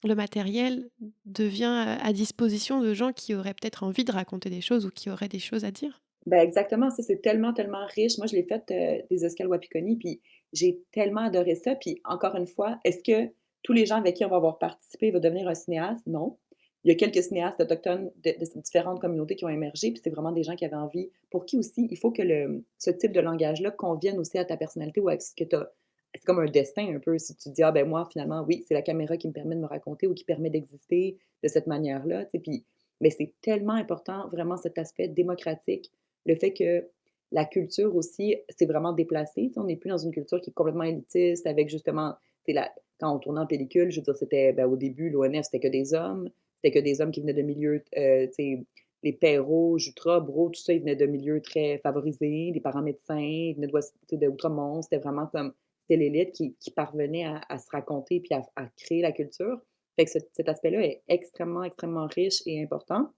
le matériel devient, à disposition de gens qui auraient peut-être envie de raconter des choses ou qui auraient des choses à dire». Ben, exactement, ça, c'est tellement, tellement riche. Moi, je l'ai fait, des escales Wapikoni, puis j'ai tellement adoré ça. Puis encore une fois, est-ce que tous les gens avec qui on va avoir participé vont devenir un cinéaste? Non. Il y a quelques cinéastes autochtones de ces différentes communautés qui ont émergé, puis c'est vraiment des gens qui avaient envie pour qui aussi il faut que ce type de langage-là convienne aussi à ta personnalité ou à ce que tu as. C'est comme un destin un peu si tu te dis: «Ah ben moi finalement oui, c'est la caméra qui me permet de me raconter ou qui permet d'exister de cette manière-là», tu sais? Puis mais c'est tellement important vraiment cet aspect démocratique, le fait que la culture aussi s'est vraiment déplacée, tu sais, on n'est plus dans une culture qui est complètement élitiste avec justement, tu sais, la quand on tournait en pellicule, je veux dire, c'était, ben, au début, l'ONF, c'était que des hommes qui venaient de milieux, tu sais, les Perrault, Jutras, Brault, tout ça, ils venaient de milieux très favorisés, des parents médecins, ils venaient d'Ouest tu sais, d'Outremont, c'était vraiment comme c'était l'élite qui parvenait à se raconter puis à créer la culture. Fait que cet aspect-là est extrêmement, extrêmement riche et important.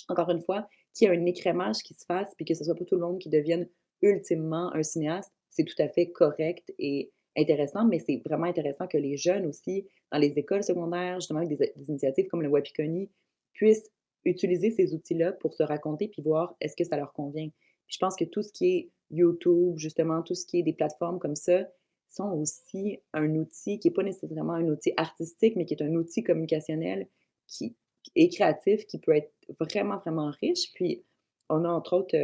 Encore une fois, qu'il y ait un écrémage qui se fasse, puis que ce soit pas tout le monde qui devienne ultimement un cinéaste, c'est tout à fait correct et intéressant, mais c'est vraiment intéressant que les jeunes aussi, dans les écoles secondaires, justement avec des initiatives comme le Wapikoni, puissent utiliser ces outils-là pour se raconter puis voir est-ce que ça leur convient. Puis je pense que tout ce qui est YouTube, justement, tout ce qui est des plateformes comme ça, sont aussi un outil qui est pas nécessairement un outil artistique, mais qui est un outil communicationnel qui et créatif qui peut être vraiment, vraiment riche. Puis, on a entre autres,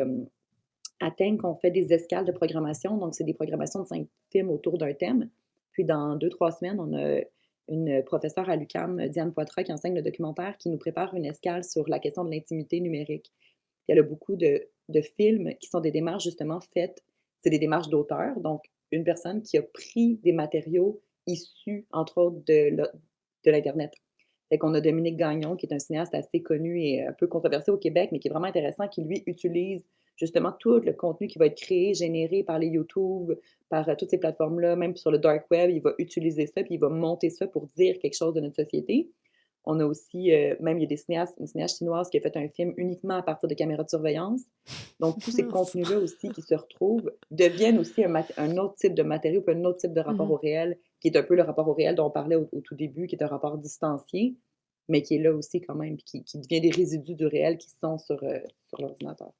Atteint qu'on fait des escales de programmation. Donc, c'est des programmations de 5 films autour d'un thème. Puis, dans 2 3 semaines, on a une professeure à l'UQAM, Diane Poitras, qui enseigne le documentaire, qui nous prépare une escale sur la question de l'intimité numérique. Puis elle a beaucoup de films qui sont des démarches justement faites, c'est des démarches d'auteur. Donc, une personne qui a pris des matériaux issus, entre autres, de l'Internet. Fait qu'on a Dominique Gagnon, qui est un cinéaste assez connu et un peu controversé au Québec, mais qui est vraiment intéressant, qui lui utilise justement tout le contenu qui va être créé, généré par les YouTube, par toutes ces plateformes-là, même sur le dark web, il va utiliser ça, puis il va monter ça pour dire quelque chose de notre société. On a aussi, même il y a une cinéaste chinoise qui a fait un film uniquement à partir de caméras de surveillance. Donc tous ces Mince. contenus-là aussi qui se retrouvent, deviennent aussi un autre type de matériau, puis un autre type de rapport Mmh. au réel, qui est un peu le rapport au réel dont on parlait au tout début, qui est un rapport distancié, mais qui est là aussi quand même, puis qui devient des résidus du réel qui sont sur l'ordinateur.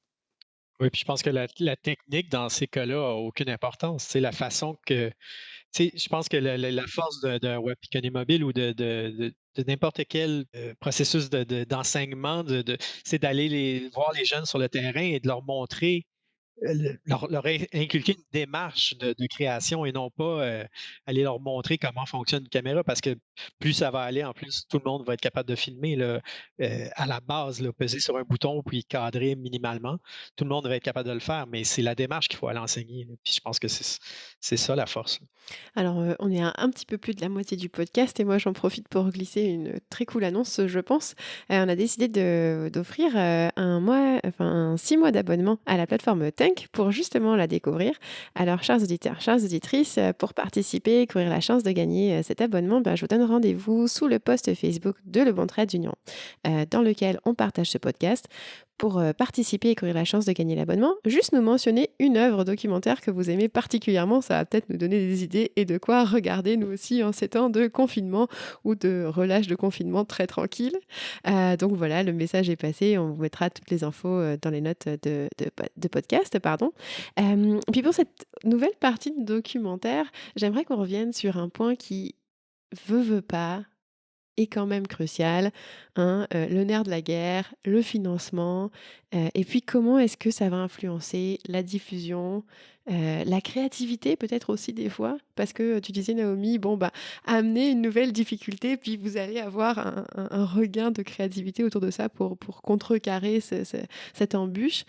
Oui, puis je pense que la technique dans ces cas-là a aucune importance. C'est la façon que tu sais, je pense que la force d'un web piconné mobile ou de n'importe quel, processus d'enseignement, c'est d'aller voir les jeunes sur le terrain et de leur montrer leur inculquer une démarche de création et non pas, aller leur montrer comment fonctionne une caméra parce que plus ça va aller, en plus, tout le monde va être capable de filmer là, à la base là, peser sur un bouton puis cadrer minimalement. Tout le monde va être capable de le faire, mais c'est la démarche qu'il faut aller enseigner, là, puis je pense que c'est ça la force. Alors, on est à un petit peu plus de la moitié du podcast et moi j'en profite pour glisser une très cool annonce, je pense. On a décidé d'offrir, un mois, enfin un 6 mois d'abonnement à la plateforme Tank pour justement la découvrir. Alors chers auditeurs, chères auditrices, pour participer et courir la chance de gagner, cet abonnement, ben, je vous donne rendez-vous sous le post Facebook de Le Bon Trait d'Union, dans lequel on partage ce podcast. Pour, participer et courir la chance de gagner l'abonnement, juste nous mentionner une œuvre documentaire que vous aimez particulièrement. Ça va peut-être nous donner des idées et de quoi regarder nous aussi en ces temps de confinement ou de relâche de confinement très tranquille. Donc voilà, le message est passé. On vous mettra toutes les infos, dans les notes, de podcast, pardon. Puis pour cette nouvelle partie de documentaire, j'aimerais qu'on revienne sur un point qui, veut pas, est quand même crucial, hein, le nerf de la guerre, le financement, et puis comment est-ce que ça va influencer la diffusion, la créativité peut-être aussi des fois? Parce que, tu disais Naomi, bon, bah, amener une nouvelle difficulté, puis vous allez avoir un regain de créativité autour de ça pour contrecarrer cette embûche.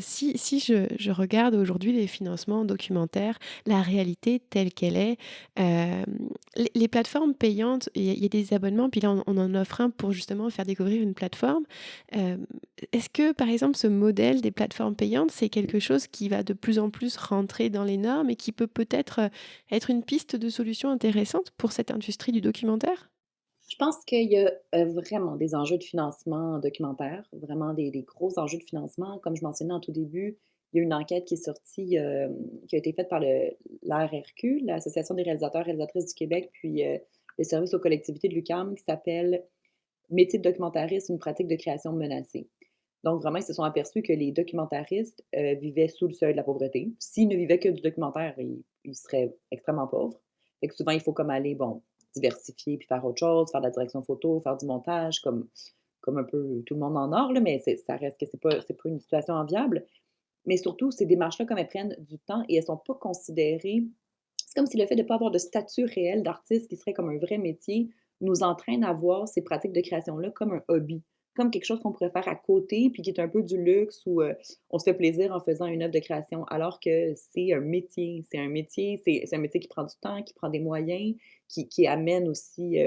Si je regarde aujourd'hui les financements documentaires, la réalité telle qu'elle est, les plateformes payantes, il y a des abonnements, puis là, on en offre un pour justement faire découvrir une plateforme. Hem, Est-ce que, par exemple, ce modèle des plateformes payantes, c'est quelque chose qui va de plus en plus rentrer dans les normes et qui peut peut-être, être une piste de solution intéressante pour cette industrie du documentaire? Je pense qu'il y a, vraiment des enjeux de financement documentaire, vraiment des gros enjeux de financement. Comme je mentionnais en tout début, il y a une enquête qui est sortie, qui a été faite par l'ARRQ, l'Association des réalisateurs et réalisatrices du Québec, puis, le service aux collectivités de l'UQAM, qui s'appelle «Métier de documentariste, une pratique de création menacée». Donc vraiment, ils se sont aperçus que les documentaristes, vivaient sous le seuil de la pauvreté. S'ils ne vivaient que du documentaire, ils seraient extrêmement pauvres. Fait que souvent, il faut comme aller, bon, diversifier puis faire autre chose, faire de la direction photo, faire du montage comme un peu tout le monde en or là, mais ça reste que c'est pas une situation enviable. Mais surtout, ces démarches-là, comme elles prennent du temps et elles sont pas considérées, c'est comme si le fait de ne pas avoir de statut réel d'artiste qui serait comme un vrai métier, nous entraîne à voir ces pratiques de création-là comme un hobby, comme quelque chose qu'on pourrait faire à côté, puis qui est un peu du luxe où, on se fait plaisir en faisant une œuvre de création, alors que c'est un métier. C'est un métier qui prend du temps, qui prend des moyens, qui amène aussi,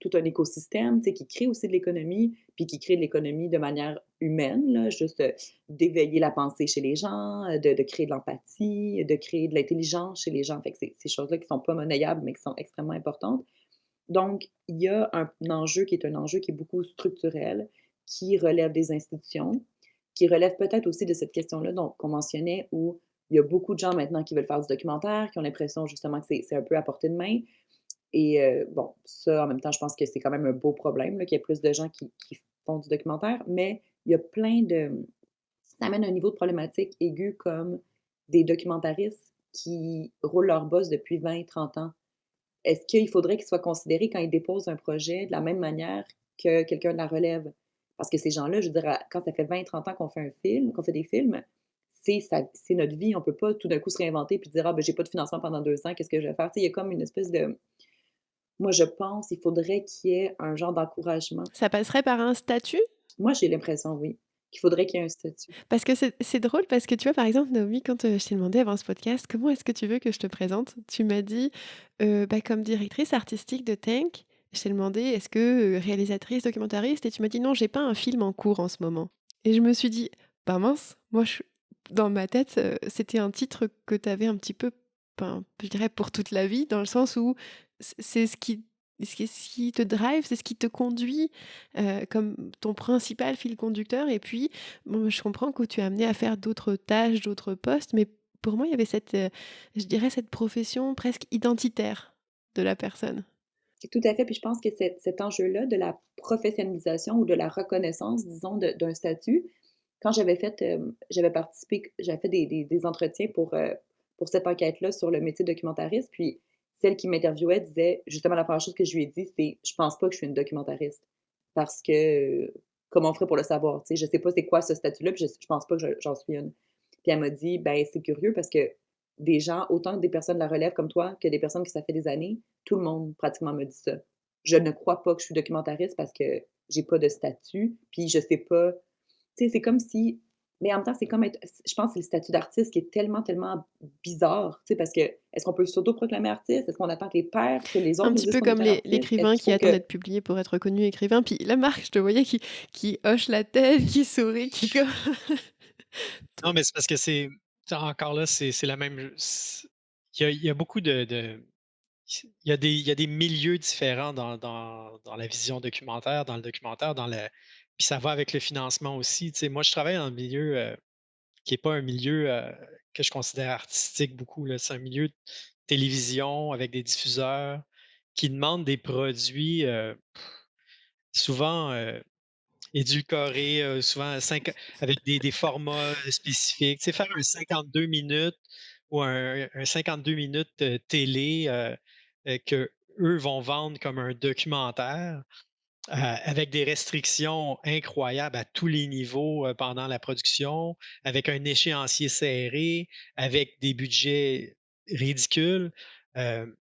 tout un écosystème, tu sais, qui crée aussi de l'économie, puis qui crée de l'économie de manière humaine, là, juste, d'éveiller la pensée chez les gens, de créer de l'empathie, de créer de l'intelligence chez les gens. Fait que c'est ces choses-là qui sont pas monnayables, mais qui sont extrêmement importantes. Donc, il y a un enjeu qui est un enjeu qui est beaucoup structurel, qui relève des institutions, qui relève peut-être aussi de cette question-là qu'on mentionnait, où il y a beaucoup de gens maintenant qui veulent faire du documentaire, qui ont l'impression justement que c'est un peu à portée de main. Et bon, ça, en même temps, je pense que c'est quand même un beau problème, là, qu'il y ait plus de gens qui font du documentaire, mais il y a plein de ça amène un niveau de problématique aigu comme des documentaristes qui roulent leur boss depuis 20, 30 ans. Est-ce qu'il faudrait qu'ils soient considérés quand ils déposent un projet de la même manière que quelqu'un de la relève? Parce que ces gens-là, je veux dire, quand ça fait 20, 30 ans qu'on fait un film, qu'on fait des films, c'est notre vie. On peut pas tout d'un coup se réinventer puis dire: «Ah, ben, j'ai pas de financement pendant 2 ans, qu'est-ce que je vais faire?» Tu sais, il y a comme une espèce de moi, je pense, il faudrait qu'il y ait un genre d'encouragement. Ça passerait par un statut? Moi, j'ai l'impression, oui, qu'il faudrait qu'il y ait un statut. Parce que c'est drôle parce que tu vois, par exemple, Naomi, quand, je t'ai demandé avant ce podcast: «Comment est-ce que tu veux que je te présente?» Tu m'as dit, bah, comme directrice artistique de Tank. Je t'ai demandé: «Est-ce que, réalisatrice, documentariste?» Et tu m'as dit: «Non, j'ai pas un film en cours en ce moment». Et je me suis dit: «Bah, mince, moi je dans ma tête, c'était un titre que tu avais un petit peu, ben, je dirais pour toute la vie, dans le sens où c'est ce qui ce qui te drive, c'est ce qui te conduit, comme ton principal fil conducteur et puis, bon, je comprends que tu es amené à faire d'autres tâches, d'autres postes, mais pour moi, il y avait cette, je dirais cette profession presque identitaire de la personne. Tout à fait, puis je pense que cet enjeu-là de la professionnalisation ou de la reconnaissance, disons, d'un statut, quand j'avais participé, j'avais fait des entretiens pour cette enquête-là sur le métier de documentariste, puis celle qui m'interviewait disait justement la première chose que je lui ai dit, c'est: «Je pense pas que je suis une documentariste parce que, comment on ferait pour le savoir?» Tu sais, je sais pas c'est quoi ce statut-là, puis je pense pas que j'en suis une. Puis elle m'a dit: «Ben, c'est curieux parce que des gens, autant des personnes de la relève comme toi que des personnes que ça fait des années, tout le monde pratiquement me dit ça. Je ne crois pas que je suis documentariste parce que j'ai pas de statut, puis je sais pas, tu sais, c'est comme si, mais en même temps, c'est comme être, je pense que c'est le statut d'artiste qui est tellement, tellement bizarre, tu sais, parce que est-ce qu'on peut s'autoproclamer artiste? Est-ce qu'on attend que les pairs, que les Un autres nous petit disent peu qu'on est comme un artiste? Est-ce l'écrivain qu'il qui faut attend que d'être publié pour être reconnu écrivain, puis là, Marc, je te voyais qui hoche la tête, qui sourit, qui co Non, mais c'est parce que encore là, c'est la même il y a beaucoup il y a des milieux différents dans la vision documentaire, dans le documentaire, puis ça va avec le financement aussi. Tu sais, moi, je travaille dans un milieu, qui est pas un milieu, que je considère artistique beaucoup, là. C'est un milieu de télévision avec des diffuseurs qui demandent des produits, souvent, édulcorés, souvent avec des formats, spécifiques. Tu sais, faire un 52 minutes ou un 52 minutes, télé, qu'eux vont vendre comme un documentaire, avec des restrictions incroyables à tous les niveaux, pendant la production, avec un échéancier serré, avec des budgets ridicules. Tu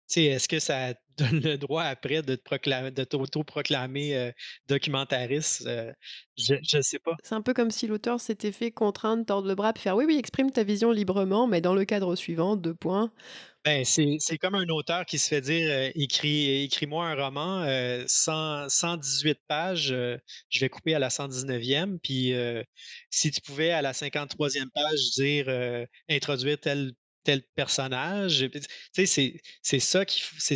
sais, est-ce que ça te donne le droit après de t'auto-proclamer, documentariste? Je sais pas. c'est un peu comme si l'auteur s'était fait contraindre, tordre le bras, puis faire: «Oui, oui, exprime ta vision librement, mais dans le cadre suivant, 2 points». Ben, c'est comme un auteur qui se fait dire, «Écris-moi un roman, 118 pages, je vais couper à la 119e, puis, si tu pouvais à la 53e page dire, introduire tel personnage», puis tu sais, c'est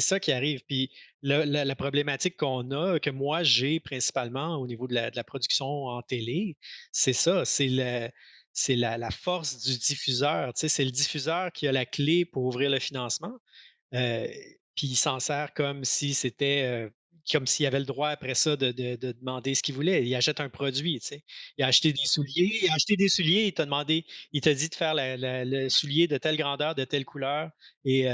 ça qui arrive. Puis la problématique qu'on a, que moi j'ai principalement au niveau de la production en télé, c'est ça, c'est la force du diffuseur, tu sais, c'est le diffuseur qui a la clé pour ouvrir le financement, heu, puis il s'en sert comme si c'était, comme s'il avait le droit après ça de demander ce qu'il voulait. Il achète un produit, tu sais. Il a acheté des souliers, il t'a dit de faire le soulier de telle grandeur, de telle couleur et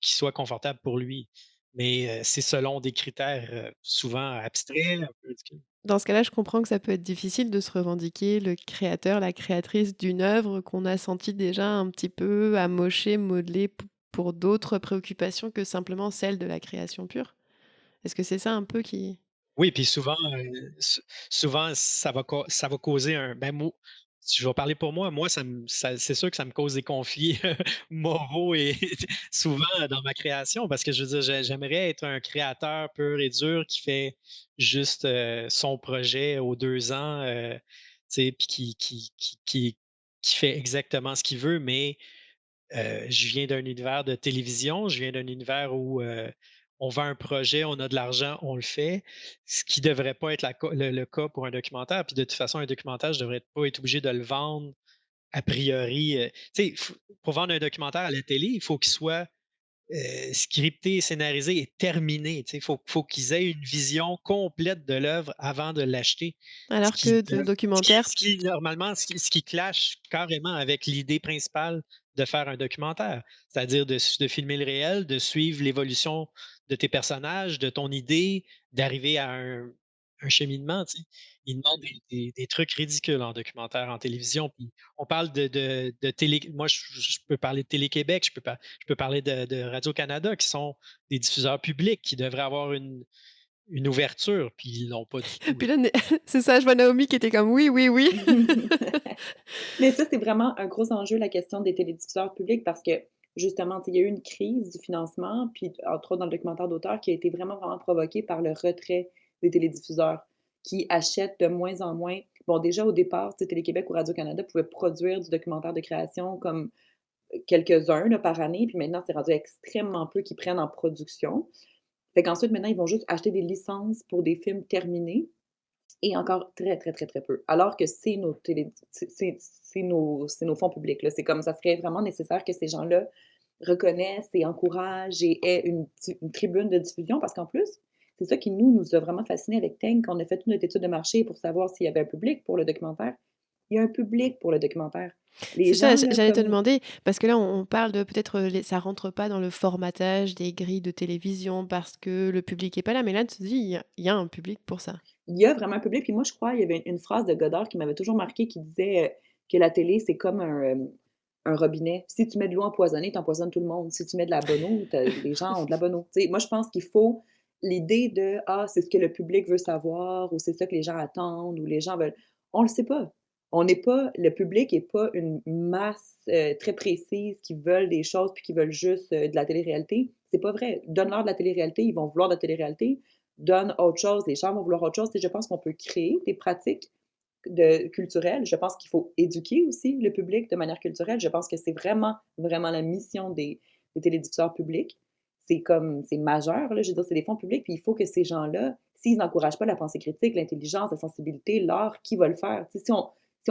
qui soit confortable pour lui. Mais, c'est selon des critères, souvent abstraits, un peu ridicules. Dans ce cas-là, je comprends que ça peut être difficile de se revendiquer le créateur, la créatrice d'une œuvre qu'on a senti déjà un petit peu amochée, modelée pour d'autres préoccupations que simplement celle de la création pure. Est-ce que c'est ça un peu qui Oui, puis souvent ça va causer si je vais parler pour moi, c'est sûr que ça me cause des conflits moraux et souvent dans ma création parce que je veux dire, j'aimerais être un créateur pur et dur qui fait juste, son projet aux 2 ans, tu sais, puis qui fait exactement ce qu'il veut, mais je viens d'un univers de télévision, je viens d'un univers où, on vend un projet, on a de l'argent, on le fait, ce qui devrait pas être le cas pour un documentaire. Puis de toute façon, un documentaire, je devrais pas être obligé de le vendre a priori, tu sais, pour vendre un documentaire à la télé, il faut qu'il soit, scripté, scénarisé et terminé, tu sais. Faut qu'ils aient une vision complète de l'œuvre avant de l'acheter. Ce alors qui que de le documentaire normalement, ce qui clash carrément avec l'idée principale de faire un documentaire. C'est-à-dire de filmer le réel, de suivre l'évolution de tes personnages, de ton idée, d'arriver à un cheminement, tu sais. Ils demandent des trucs ridicules en documentaire, en télévision, puis on parle de télé moi je peux parler de Télé-Québec, je peux parler de Radio-Canada qui sont des diffuseurs publics qui devraient avoir une ouverture, puis ils l'ont pas du tout, puis là. là, c'est ça, je vois Naomi qui était comme: «Oui, oui, oui». Mais ça, c'est vraiment un gros enjeu, la question des télédiffuseurs publics, parce que justement, tu sais, il y a eu une crise du financement, puis entre autres dans le documentaire d'auteur, qui a été vraiment, vraiment provoquée par le retrait des télédiffuseurs qui achètent de moins en moins. Bon, déjà au départ, tu sais, Télé-Québec ou Radio-Canada pouvaient produire du documentaire de création comme quelques-uns là, par année, puis maintenant, c'est rendu extrêmement peu qui prennent en production. Fait qu'ensuite, maintenant, ils vont juste acheter des licences pour des films terminés et encore très, très, très, très peu. Alors que c'est nos fonds publics, là. C'est comme ça serait vraiment nécessaire que ces gens-là reconnaissent et encouragent et aient une tribune de diffusion parce qu'en plus, c'est ça qui nous a vraiment fascinés avec Ting quand on a fait toute notre étude de marché pour savoir s'il y avait un public pour le documentaire. Il y a un public pour le documentaire. Les C'est ça, gens là j'allais te comme demander, parce que là, on parle de peut-être, les ça rentre pas dans le formatage des grilles de télévision parce que le public est pas là, mais là, tu te dis, il y a un public pour ça. il y a vraiment un public, puis moi je crois, il y avait une phrase de Godard qui m'avait toujours marquée qui disait, que la télé c'est comme un robinet. Si tu mets de l'eau empoisonnée, tu empoisonnes tout le monde. Si tu mets de la bonne eau, tu les gens ont de la bonne eau. Tu sais, moi je pense qu'il faut l'idée de: «Ah, c'est ce que le public veut savoir» ou «C'est ça que les gens attendent» ou «Les gens veulent» on le sait pas. On n'est pas le public est pas une masse, très précise qui veulent des choses puis qui veulent juste, de la télé-réalité. C'est pas vrai. Donne-leur de la télé-réalité, ils vont vouloir de la télé-réalité. Donne autre chose, les gens vont vouloir autre chose. Tu sais, je pense qu'on peut créer des pratiques culturelles. Je pense qu'il faut éduquer aussi le public de manière culturelle. Je pense que c'est vraiment, vraiment la mission des télédiffuseurs publics. C'est majeur, là, je veux dire, c'est des fonds publics, puis il faut que ces gens-là, s'ils n'encouragent pas la pensée critique, l'intelligence, la sensibilité, l'art, qui va le faire? Tu sais, si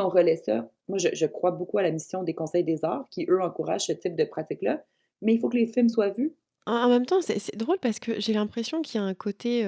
on relaie ça, moi, je crois beaucoup à la mission des conseils des arts qui, eux, encouragent ce type de pratique-là, mais il faut que les films soient vus. En même temps, c'est drôle parce que j'ai l'impression qu'il y a un côté,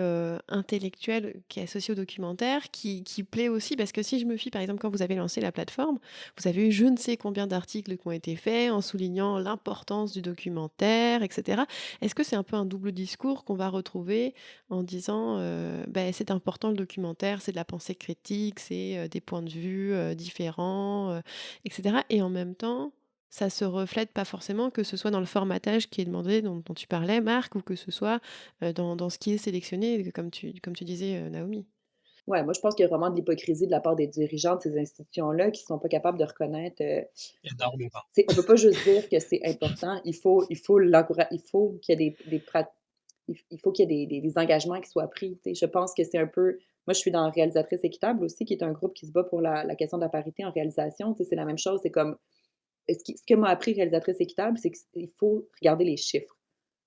intellectuel qui est associé au documentaire qui plaît aussi parce que si je me fie, par exemple, quand vous avez lancé la plateforme, vous avez eu je ne sais combien d'articles qui ont été faits en soulignant l'importance du documentaire et cetera. Est-ce que c'est un peu un double discours qu'on va retrouver en disant, beh, c'est important le documentaire, c'est de la pensée critique, c'est, des points de vue, différents, et cetera et en même temps ça se reflète pas forcément, que ce soit dans le formatage qui est demandé, dont tu parlais, Marc, ou que ce soit, dans ce qui est sélectionné, comme tu disais, Naomi. Ouais, moi, je pense qu'il y a vraiment de l'hypocrisie de la part des dirigeants de ces institutions-là qui sont pas capables de reconnaître, Énormément. on peut pas juste dire que c'est important, il faut qu'il y ait il faut qu'il y ait des engagements qui soient pris, tu sais? Je pense que c'est un peu moi, je suis dans Réalisatrices équitables aussi, qui est un groupe qui se bat pour la question de la parité en réalisation, tu sais? C'est la même chose, c'est comme ce que m'a appris Réalisatrices équitables, c'est qu'il faut regarder les chiffres.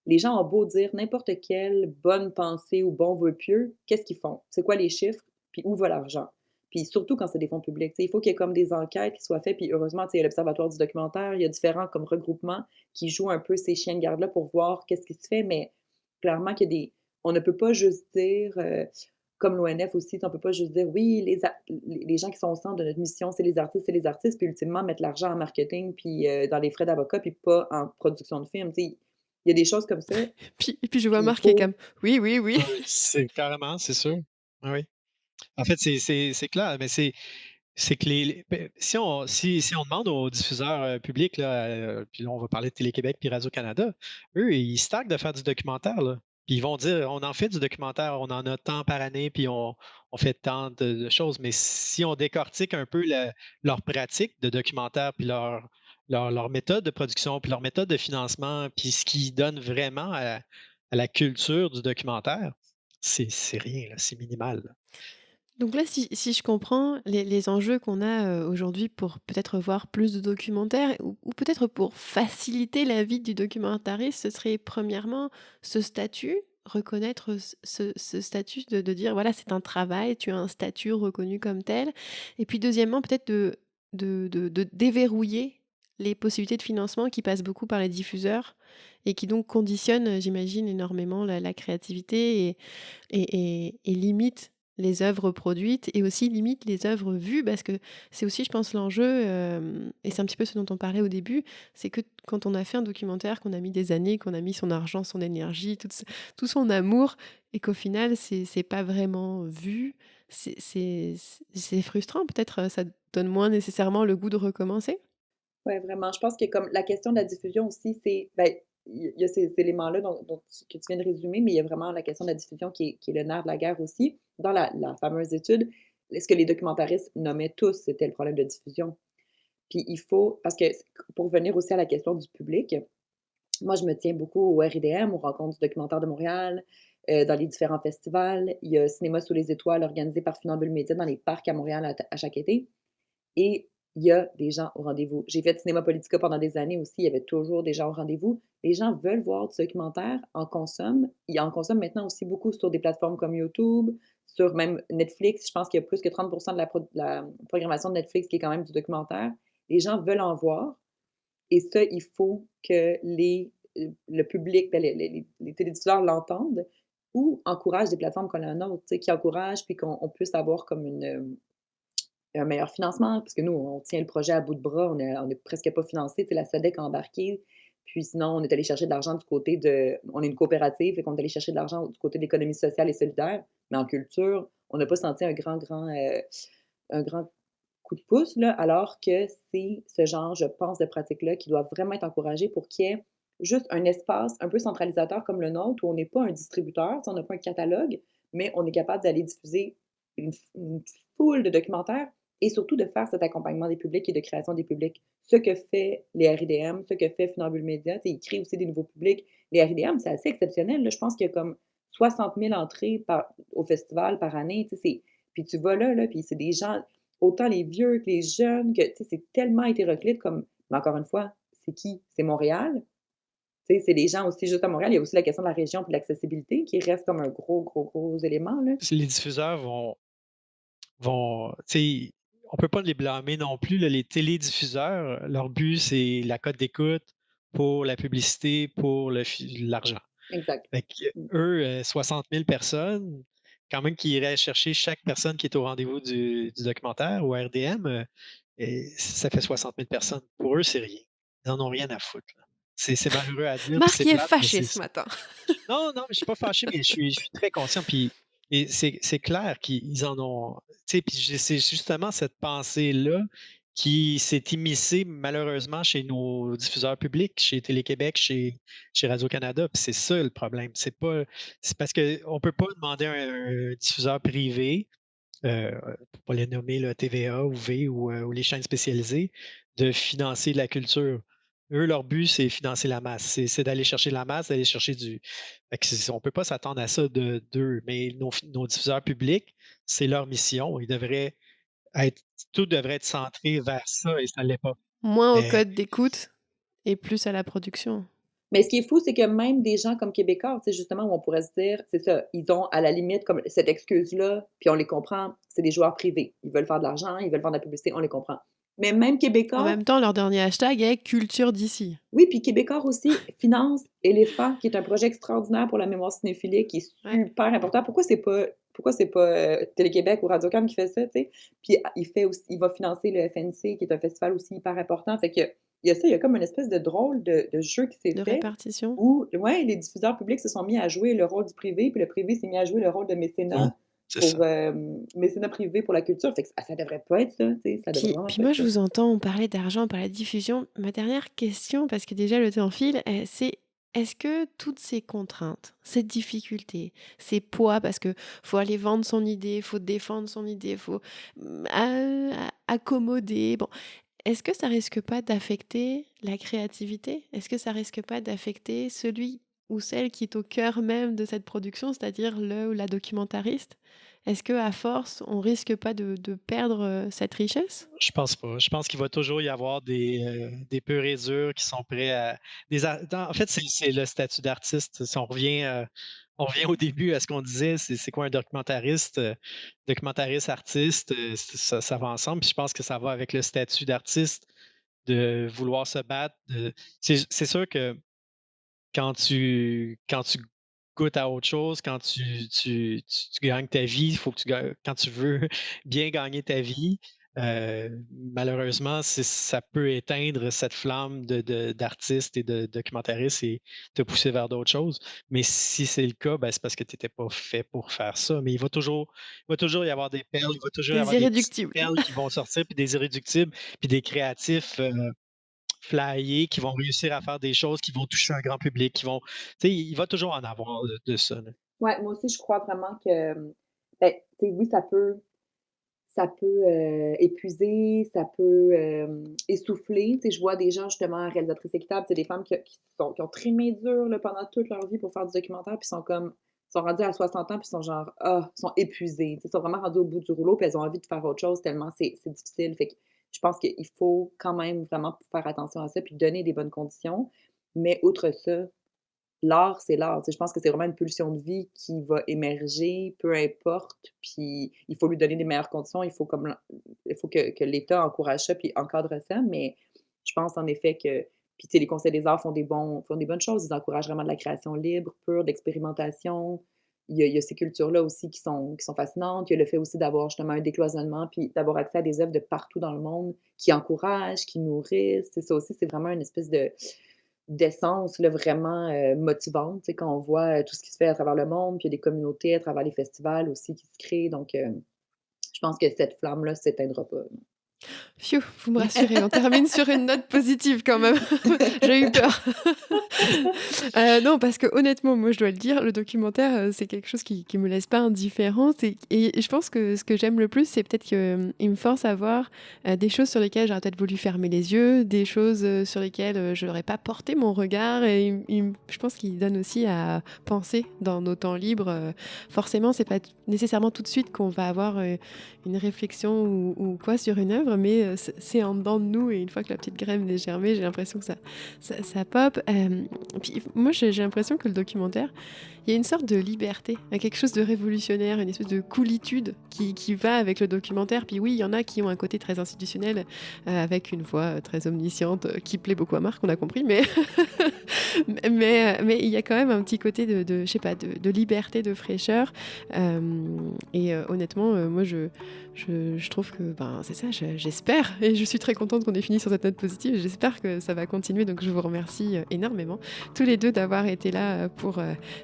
Les gens ont beau dire n'importe quelle bonne pensée ou bon vœu pieux, qu'est-ce qu'ils font? C'est quoi les chiffres? Puis où va l'argent? Puis surtout quand c'est des fonds publics, tu sais, il faut qu'il y ait comme des enquêtes qui soient faites, puis heureusement, tu sais, il y a l'Observatoire du documentaire, il y a différents comme regroupements qui jouent un peu ces chiens de garde-là pour voir qu'est-ce qui se fait, mais clairement qu'il y a des on ne peut pas juste dire, comme l'ONF aussi, on peut pas juste dire: «Oui, les gens qui sont au centre de notre mission, c'est les artistes», puis ultimement mettre l'argent en marketing, puis, dans les frais d'avocat, puis pas en production de films, tu sais? Il y a des choses comme ça, Puis et puis je vois puis il Marc qui est faut comme: «Oui, oui, oui». Oui, c'est carrément, c'est sûr. Oui, oui. En fait, c'est clair, mais c'est que si on demande aux diffuseurs, publics là, puis là, on va parler de Télé-Québec puis Radio-Canada, eux, ils se targuent de faire du documentaire, là. Puis ils vont dire: «On en fait du documentaire, on en a tant par année, puis on fait tant de choses». Mais si on décortique un peu leur pratique de documentaire, puis leur méthode de production, puis leur méthode de financement, puis ce qu'ils donnent vraiment à la culture du documentaire, c'est rien, là, c'est minimal, là. Donc là, si je comprends, les enjeux qu'on a, aujourd'hui pour peut-être voir plus de documentaires ou peut-être pour faciliter la vie du documentariste, ce serait premièrement ce statut, reconnaître ce statut de dire: «Voilà, c'est un travail, tu as un statut reconnu comme tel» et puis deuxièmement, peut-être de déverrouiller les possibilités de financement qui passent beaucoup par les diffuseurs et qui donc conditionnent, j'imagine énormément la créativité et limite les œuvres produites et aussi limite les œuvres vues parce que c'est aussi je pense l'enjeu, et c'est un petit peu ce dont on parlait au début, c'est que quand on a fait un documentaire, qu'on a mis des années, qu'on a mis son argent, son énergie, tout son amour et qu'au final c'est pas vraiment vu, c'est frustrant peut-être, ça donne moins nécessairement le goût de recommencer? ouais, vraiment, je pense que comme la question de la diffusion aussi, c'est ben, il y a ces éléments-là que tu viens de résumer, mais il y a vraiment la question de la diffusion qui est le nerf de la guerre aussi. Dans la fameuse étude, ce que les documentaristes nommaient tous, c'était le problème de diffusion. Puis il faut parce que pour revenir aussi à la question du public, moi, je me tiens beaucoup au RIDM, aux Rencontres du documentaire de Montréal, dans les différents festivals. Il y a Cinéma sous les étoiles organisé par Funambule Média dans les parcs à Montréal à chaque été et il y a des gens au rendez-vous. J'ai fait Cinéma Politica pendant des années aussi, il y avait toujours des gens au rendez-vous. Les gens veulent voir du documentaire, en consomment. Ils en consomment maintenant aussi beaucoup sur des plateformes comme YouTube, sur même Netflix. Je pense qu'il y a plus que 30 de la programmation de Netflix qui est quand même du documentaire. Les gens veulent en voir et ça, il faut que le public, ben, les télédiffuseurs l'entendent ou encouragent des plateformes comme la nôtre, tu sais, qui encouragent puis qu'on puisse avoir comme un meilleur financement, parce que nous, on tient le projet à bout de bras, on est presque pas financé. Tu sais, la SODEC a embarqué, puis sinon, on est allé chercher de l'argent du côté de on est une coopérative, fait qu'on est allé chercher de l'argent du côté de l'économie sociale et solidaire. Mais en culture, on n'a pas senti un grand coup de pouce, là, alors que c'est ce genre, je pense, de pratique-là qui doit vraiment être encouragé pour qu'il y ait juste un espace un peu centralisateur comme le nôtre, où on n'est pas un distributeur, tu sais, on n'a pas un catalogue, mais on est capable d'aller diffuser une foule de documentaires et surtout de faire cet accompagnement des publics et de création des publics. Ce que fait les RIDM, ce que fait Funambule Média, tu sais, ils créent aussi des nouveaux publics. Les RIDM, c'est assez exceptionnel, là. Je pense qu'il y a comme 60 000 entrées au festival par année, tu sais, puis tu vas là, puis c'est des gens, autant les vieux que les jeunes, que, tu sais, c'est tellement hétéroclite comme, mais encore une fois, c'est qui? C'est Montréal. Tu sais, c'est des gens aussi juste à Montréal. Il y a aussi la question de la région et de l'accessibilité qui reste comme un gros, gros, gros élément, là. Les diffuseurs vont, tu sais, on peut pas les blâmer non plus, là, les télédiffuseurs, leur but, c'est la cote d'écoute pour la publicité, pour l'argent. Exact. Fait Mmh. qu'eux, 60 000 personnes, quand même qu'ils iraient chercher chaque personne qui est au rendez-vous du documentaire ou RDM, et ça fait 60 000 personnes. Pour eux, c'est rien. Ils en ont rien à foutre, là. C'est malheureux à dire, puis Marc c'est qui est plate, mais fâché c'est ce ça. matin. Non, non, mais je suis pas fâché, mais je suis très conscient, puis et c'est clair qu'ils en ont, tu sais, puis c'est justement cette pensée-là qui s'est immiscée malheureusement chez nos diffuseurs publics, chez Télé-Québec, chez Radio-Canada, puis c'est ça le problème. C'est parce qu'on peut pas demander à un diffuseur privé, pour pas les nommer là, TVA ou V ou les chaînes spécialisées, de financer la culture. Eux, leur but, c'est financer la masse. C'est d'aller chercher la masse, d'aller chercher du. Fait que on peut pas s'attendre à ça d'eux. Mais nos diffuseurs publics, c'est leur mission. Ils devraient être, tout devrait être centré vers ça et ça l'est pas. Moins au Mais code d'écoute et plus à la production. Mais ce qui est fou, c'est que même des gens comme Québécois, tu sais, justement, où on pourrait se dire, c'est ça, ils ont à la limite comme cette excuse-là, puis on les comprend, c'est des joueurs privés. Ils veulent faire de l'argent, ils veulent faire de la publicité, on les comprend. Mais même En Québécois, même temps, leur dernier hashtag est culture d'ici. oui, puis Québécois aussi finance Éléphant, qui est un projet extraordinaire pour la mémoire cinéphilique, qui est Ouais. super important. Pourquoi c'est pas Télé-Québec ou Radio-Can qui fait ça, tu sais? Puis il va financer le FNC, qui est un festival aussi hyper important. Fait que il y a ça, il y a comme une espèce de drôle de jeu qui s'est De fait répartition. où, ouais, les diffuseurs publics se sont mis à jouer le rôle du privé, puis le privé s'est mis à jouer le rôle de mmh, mécénat c'est ça. pour, mécénat privé pour la culture. Fait que ça devrait pas être ça, tu sais? Ça devrait vraiment Puis pas moi, être je ça. vous entends, on parlait d'argent, on parlait de diffusion. Ma dernière question, parce que déjà le temps file, c'est est-ce que toutes ces contraintes, cette difficulté, ces poids, parce que faut aller vendre son idée, faut défendre son idée, faut accommoder, bon, est-ce que ça risque pas d'affecter la créativité? Est-ce que ça risque pas d'affecter celui ou celle qui est au cœur même de cette production, c'est-à-dire le ou la documentariste? Est-ce que à force, on risque pas de perdre cette richesse? Je pense pas. Je pense qu'il va toujours y avoir des purs et durs qui sont prêts à en fait, c'est le statut d'artiste. Si on revient au début à ce qu'on disait, c'est quoi un documentariste? Documentariste, artiste, ça va ensemble. Puis je pense que ça va avec le statut d'artiste, de vouloir se battre, c'est sûr que quand tu goûtes à autre chose, quand tu gagnes ta vie, il faut que tu ga quand tu veux bien gagner ta vie, malheureusement, ça peut éteindre cette flamme d'artiste et de documentariste et te pousser vers d'autres choses. Mais si c'est le cas, ben, c'est parce que tu étais pas fait pour faire ça. Mais il va toujours y avoir des perles, il va toujours y Des avoir des petites irréductibles. perles qui vont sortir, puis des irréductibles, puis des créatifs, flyés, qui vont réussir à faire des choses qui vont toucher un grand public, qui vont, tu sais, il va toujours en avoir de ça, là. Ouais, moi aussi, je crois vraiment que, ben, tu sais, oui, ça peut épuiser, ça peut, essouffler. Tu sais, je vois des gens justement réalisatrices équitables, c'est des femmes qui ont trimé dur là, pendant toute leur vie pour faire du documentaire, puis sont rendues à 60 ans, puis sont genre, sont épuisées. Tu sais, sont vraiment rendues au bout du rouleau, puis elles ont envie de faire autre chose tellement c'est difficile. Fait que je pense qu'il faut quand même vraiment faire attention à ça, puis donner des bonnes conditions. Mais outre ça, l'art, c'est l'art. Tu sais, je pense que c'est vraiment une pulsion de vie qui va émerger, peu importe, puis il faut lui donner les meilleures conditions. Il faut que l'État encourage ça puis encadre ça, mais je pense en effet que puis tu sais, les conseils des arts font des bonnes choses. Ils encouragent vraiment de la création libre, pure, d'expérimentation. Il y a ces cultures-là aussi qui sont fascinantes. Il y a le fait aussi d'avoir justement un décloisonnement, puis d'avoir accès à des œuvres de partout dans le monde qui encouragent, qui nourrissent. C'est ça aussi, c'est vraiment une espèce d'essence là, vraiment, motivante, tu sais, quand on voit, tout ce qui se fait à travers le monde, puis il y a des communautés à travers les festivals aussi qui se créent, donc je pense que cette flamme-là s'éteindra pas. Phew, vous me rassurez, on termine sur une note positive quand même. J'ai eu peur. Non, parce que honnêtement, moi, je dois le dire, le documentaire, c'est quelque chose qui me laisse pas indifférente et je pense que ce que j'aime le plus, c'est peut-être qu'il me force à voir, des choses sur lesquelles j'aurais peut-être voulu fermer les yeux, des choses, sur lesquelles, je n'aurais pas porté mon regard et je pense qu'il donne aussi à penser dans nos temps libres, forcément, c'est pas nécessairement tout de suite qu'on va avoir, une réflexion ou quoi sur une œuvre, mais c'est en dedans de nous et une fois que la petite graine est germée, j'ai l'impression que ça pop. Puis moi, j'ai l'impression que le documentaire, il y a une sorte de liberté, il y a quelque chose de révolutionnaire, une espèce de coolitude qui va avec le documentaire. Puis oui, il y en a qui ont un côté très institutionnel, avec une voix très omnisciente, qui plaît beaucoup à Marc, on a compris, mais il y a quand même un petit côté je sais pas, de liberté, de fraîcheur. Honnêtement, moi, je trouve que c'est ça, j'espère, et je suis très contente qu'on ait fini sur cette note positive. J'espère que ça va continuer, donc je vous remercie énormément, tous les deux, d'avoir été là pour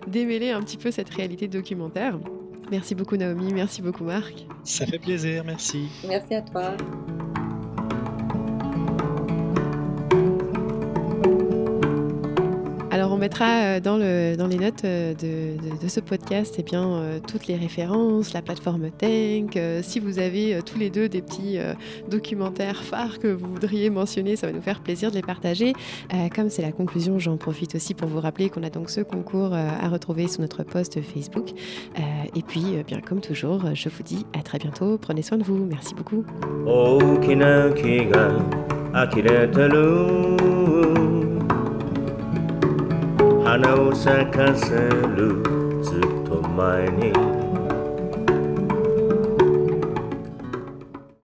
démêler un petit peu cette réalité documentaire. Merci beaucoup Naomi, merci beaucoup Marc. Ça fait plaisir, merci. Merci à toi. Alors on mettra dans les notes de ce podcast toutes les références, la plateforme Tank. Si vous avez tous les deux des petits documentaires phares que vous voudriez mentionner, ça va nous faire plaisir de les partager. Comme c'est la conclusion, j'en profite aussi pour vous rappeler qu'on a donc ce concours à retrouver sur notre post Facebook. Et puis, bien comme toujours, je vous dis à très bientôt. Prenez soin de vous. Merci beaucoup. 大きな木が呆れてる花を咲かせるずっと前に